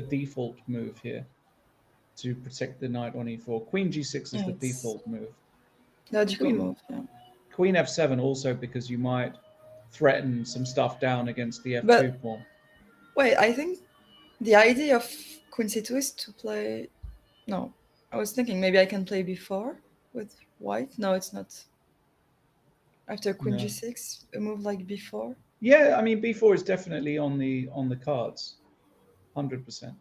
Speaker 9: default move here to protect the knight on e4. Queen g6 is the default move.
Speaker 13: Logical move, yeah.
Speaker 9: Queen f7 also because you might threaten some stuff down against the f2 pawn.
Speaker 13: Wait, I think the idea of queen c2 is to play... No, I was thinking maybe I can play b4 with white. No, it's not. After queen g6, a move like b4.
Speaker 9: Yeah, I mean b4 is definitely on the cards, 100%.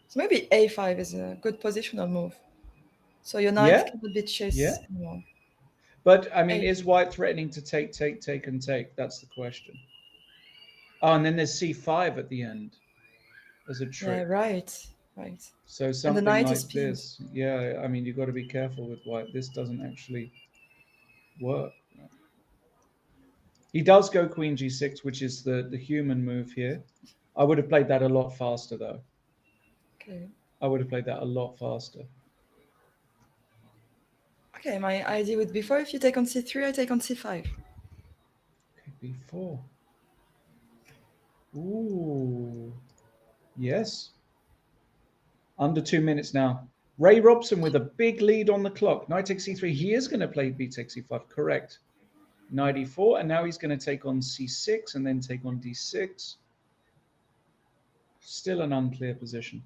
Speaker 13: So maybe a5 is a good positional move. So your knight cannot be chased anymore.
Speaker 9: But I mean, is white threatening to take, and take? That's the question. Oh, and then there's c5 at the end as a trick.
Speaker 13: Yeah, right.
Speaker 9: So something like this. Yeah, I mean, you've got to be careful with white. This doesn't actually work. He does go queen g6, which is the human move here. I would have played that a lot faster, though.
Speaker 13: Okay.
Speaker 9: I would have played that a lot faster.
Speaker 13: Okay, my idea with b4, if you take on c3, I take on c5.
Speaker 9: Okay, b4. Ooh. Yes. Under 2 minutes now. Ray Robson with a big lead on the clock. Knight takes c3. He is going to play b takes c5. Correct. Knight e4. And now he's going to take on c6 and then take on d6. Still an unclear position.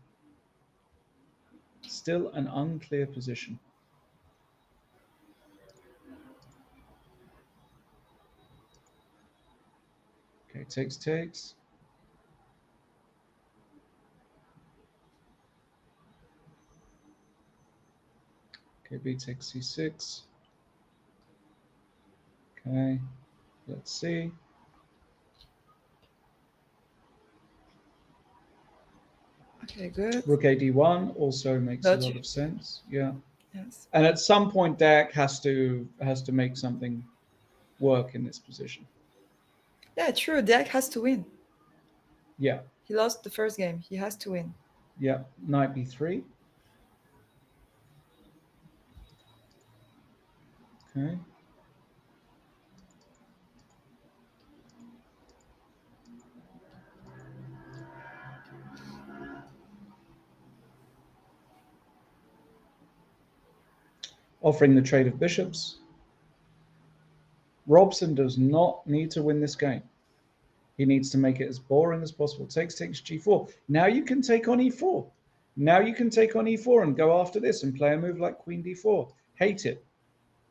Speaker 9: Still an unclear position. Okay, takes. Okay, b takes c6. Okay, let's see.
Speaker 13: Okay, good.
Speaker 9: Rook a d1 also makes a lot
Speaker 13: Dodge.
Speaker 9: of sense. Yeah.
Speaker 13: Yes.
Speaker 9: And at some point, DEAC has to make something work in this position.
Speaker 13: Yeah, true. DEAC has to win.
Speaker 9: Yeah.
Speaker 13: He lost the first game. He has to win.
Speaker 9: Yeah. Knight b3. Okay. Offering the trade of bishops. Robson does not need to win this game. He needs to make it as boring as possible. Takes g4. Now you can take on e4. Now you can take on e4 and go after this and play a move like queen d4. Hate it.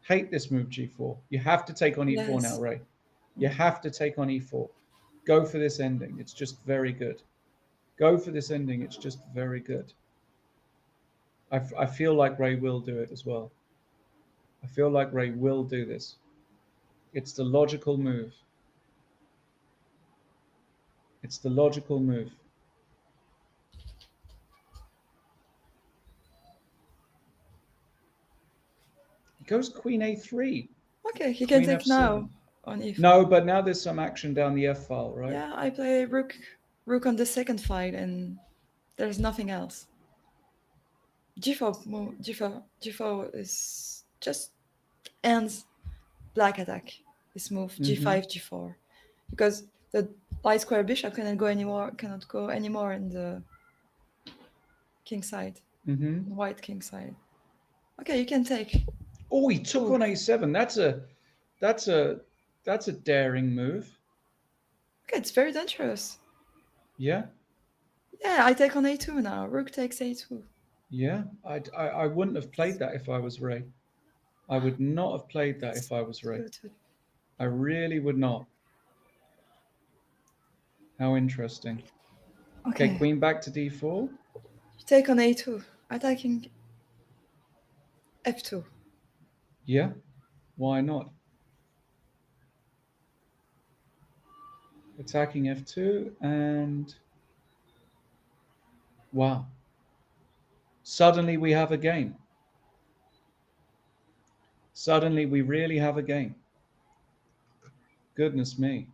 Speaker 9: Hate this move g4. You have to take on e4
Speaker 13: Yes.
Speaker 9: now, Ray. You have to take on e4. Go for this ending. It's just very good. Go for this ending. It's just very good. I feel like Ray will do it as well. I feel like Ray will do this. It's the logical move. It's the logical move. He goes queen a3.
Speaker 13: Okay, he can
Speaker 9: Queen
Speaker 13: take
Speaker 9: f7.
Speaker 13: now on e4.
Speaker 9: No, but now there's some action down the f file, right?
Speaker 13: Yeah, I play rook on the second file, and there's nothing else. G4 is just ends black attack. This move g5 g4, because the light square bishop cannot go anymore in the king side, white king side. Okay, you can take.
Speaker 9: Oh, he took on a7. That's a daring move.
Speaker 13: Okay, it's very dangerous.
Speaker 9: Yeah.
Speaker 13: Yeah, I take on a2 now. Rook takes a2.
Speaker 9: Yeah, I wouldn't have played that if I was Ray. I would not have played that if I was Ray. I really would not. How interesting. Okay, queen back to d4.
Speaker 13: You take on a2, attacking f2.
Speaker 9: Yeah, why not? Attacking f2 and wow. Suddenly we have a game. Suddenly we really have a game. Goodness me.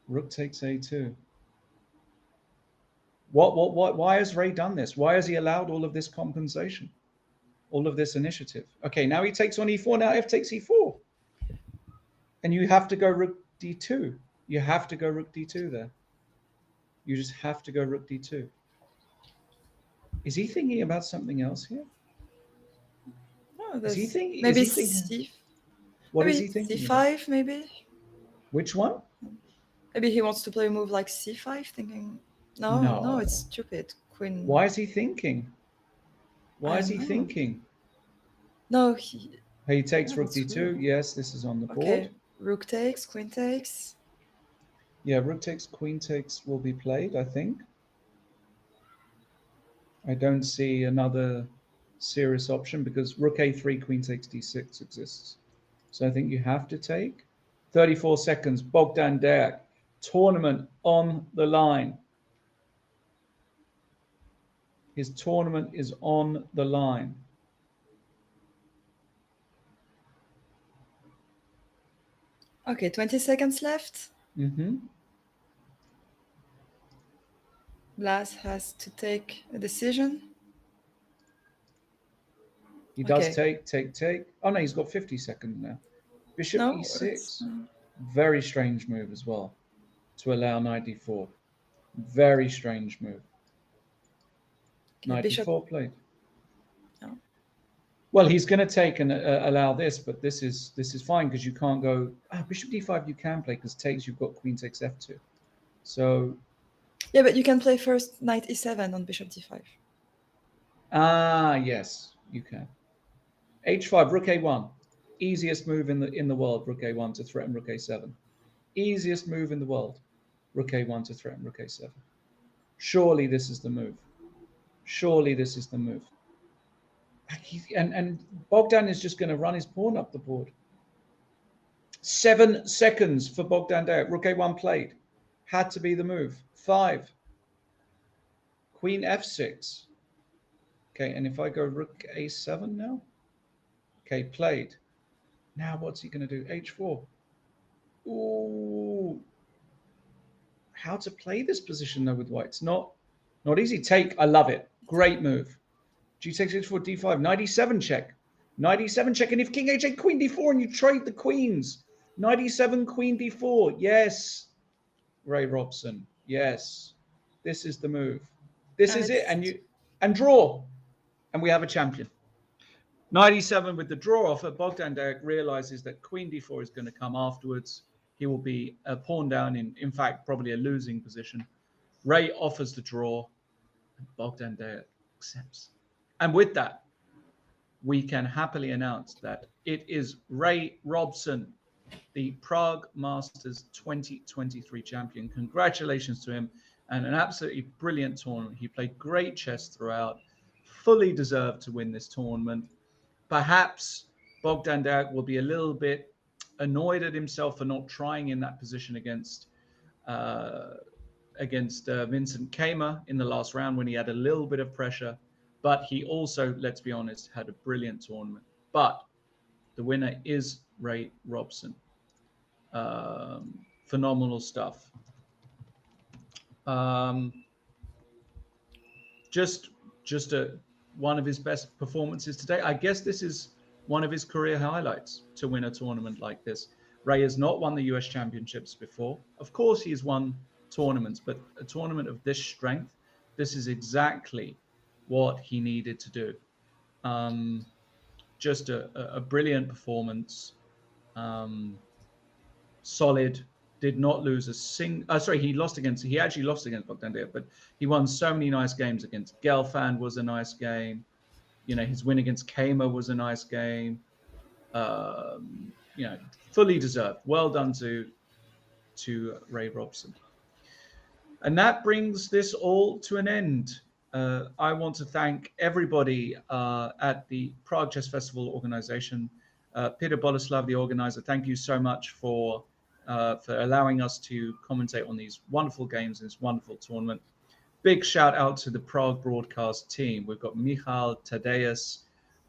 Speaker 9: Rook takes a2. Why has Ray done this? Why has he allowed all of this compensation? All of this initiative? Okay, now he takes on e4. Now f takes e4. And you have to go rook d2. You have to go rook d2 there. You just have to go rook d2. Is he thinking about something else here?
Speaker 13: No,
Speaker 9: is he thinking?
Speaker 13: Maybe
Speaker 9: is he thinking, what
Speaker 13: maybe
Speaker 9: is he thinking?
Speaker 13: c5,
Speaker 9: about?
Speaker 13: maybe.
Speaker 9: Which one?
Speaker 13: Maybe he wants to play a move like c5, thinking, no, it's stupid. Queen.
Speaker 9: Why is he thinking? Why is he
Speaker 13: know.
Speaker 9: thinking?
Speaker 13: No,
Speaker 9: he takes rook d2.
Speaker 13: weird.
Speaker 9: Yes, this is on the board.
Speaker 13: Okay, rook takes, queen takes.
Speaker 9: Yeah, rook takes, queen takes will be played, I think. I don't see another serious option because rook a3, queen takes d6 exists. So I think you have to take. 34 seconds, BOGDAN-DANIEL, tournament on the line. His tournament is on the line.
Speaker 13: Okay, 20 seconds left. Blas has to take a decision.
Speaker 9: He does take. Oh no, he's got 50 seconds now. Bishop
Speaker 13: No,
Speaker 9: e6. Very strange move as well to allow knight d4. Very strange move. Knight d4 played.
Speaker 13: No.
Speaker 9: Well, he's going to take and allow this, but this is fine because you can't go. Bishop d5 you can play because takes. You've got queen takes f2. So.
Speaker 13: Yeah, but you can play first knight e7 on bishop d5.
Speaker 9: Yes, you can. h5, rook a1. Easiest move in the world, rook a1 to threaten rook a7. Easiest move in the world, rook a1 to threaten rook a7. Surely this is the move. Surely this is the move. And Bogdan is just going to run his pawn up the board. 7 seconds for Bogdan-DANIEL. Rook A1 played. Had to be the move. 5. Queen F6. Okay, and if I go Rook A7 now? Okay, played. Now what's he going to do? H4. Ooh. How to play this position though with white? It's not easy. Take. I love it. Great move. G takes H4, D5. 97 check. 97 check. And if King H8, Queen D4, and you trade the queens. 97, Queen D4. Yes. Ray Robson. Yes. This is the move. This is it. And draw. And we have a champion. 97 with the draw offer. Bogdan-DANIEL realizes that Queen D4 is going to come afterwards. He will be a pawn down in fact, probably a losing position. Ray offers the draw, and Bogdan-DANIEL accepts. And with that, we can happily announce that it is Ray Robson, the Prague Masters 2023 champion. Congratulations to him, and an absolutely brilliant tournament. He played great chess throughout, fully deserved to win this tournament. Perhaps Bogdan-DANIEL will be a little bit annoyed at himself for not trying in that position against Vincent Kaymer in the last round when he had a little bit of pressure. But he also, let's be honest, had a brilliant tournament. But the winner is Ray Robson. Phenomenal stuff. Just one of his best performances today. I guess this is one of his career highlights to win a tournament like this. Ray has not won the US Championships before. Of course, he has won tournaments, but a tournament of this strength, this is exactly what he needed to do. Just a brilliant performance. Solid. Did not lose a single. Sorry, he actually lost against Bogdan-DANIEL, but he won so many nice games against Gelfand. Was a nice game. You know, his win against Kaymer was a nice game. You know, fully deserved. Well done to Ray Robson. And that brings this all to an end. I want to thank everybody at the Prague Chess Festival organization. Peter Boleslav, the organizer, thank you so much for allowing us to commentate on these wonderful games in this wonderful tournament. Big shout out to the Prague broadcast team. We've got Michal, Tadeusz,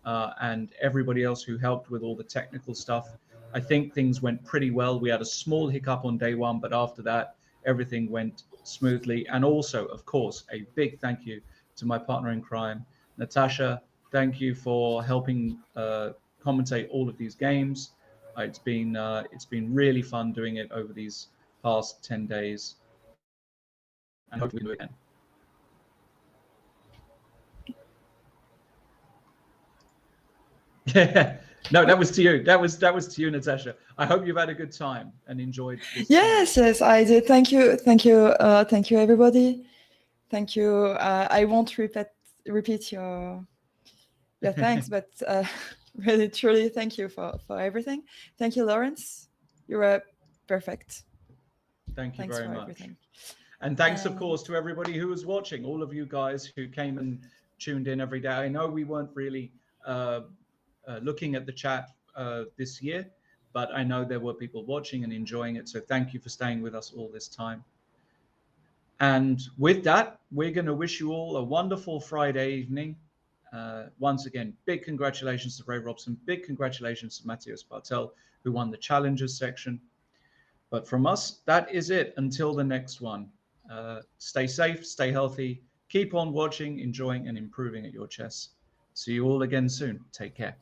Speaker 9: and everybody else who helped with all the technical stuff. I think things went pretty well. We had a small hiccup on day one, but after that, everything went smoothly. And also, of course, a big thank you to my partner in crime, Natasha. Thank you for helping commentate all of these games. It's been really fun doing it over these past 10 days. And hopefully we do it again. Yeah, no, that was to you. That was to you, Natasha. I hope you've had a good time and enjoyed this.
Speaker 13: Yes, I did. Thank you, everybody. Thank you. I won't repeat your thanks, but really, truly, thank you for everything. Thank you, Lawrence. You were perfect.
Speaker 9: Thanks very much. Everything. And thanks, of course, to everybody who was watching. All of you guys who came and tuned in every day. I know we weren't really looking at the chat this year, but I know there were people watching and enjoying it. So thank you for staying with us all this time. And with that, we're going to wish you all a wonderful Friday evening. Once again, big congratulations to Ray Robson. Big congratulations to Matthias Bartel, who won the Challengers section. But from us, that is it until the next one. Stay safe, stay healthy, keep on watching, enjoying, and improving at your chess. See you all again soon. Take care.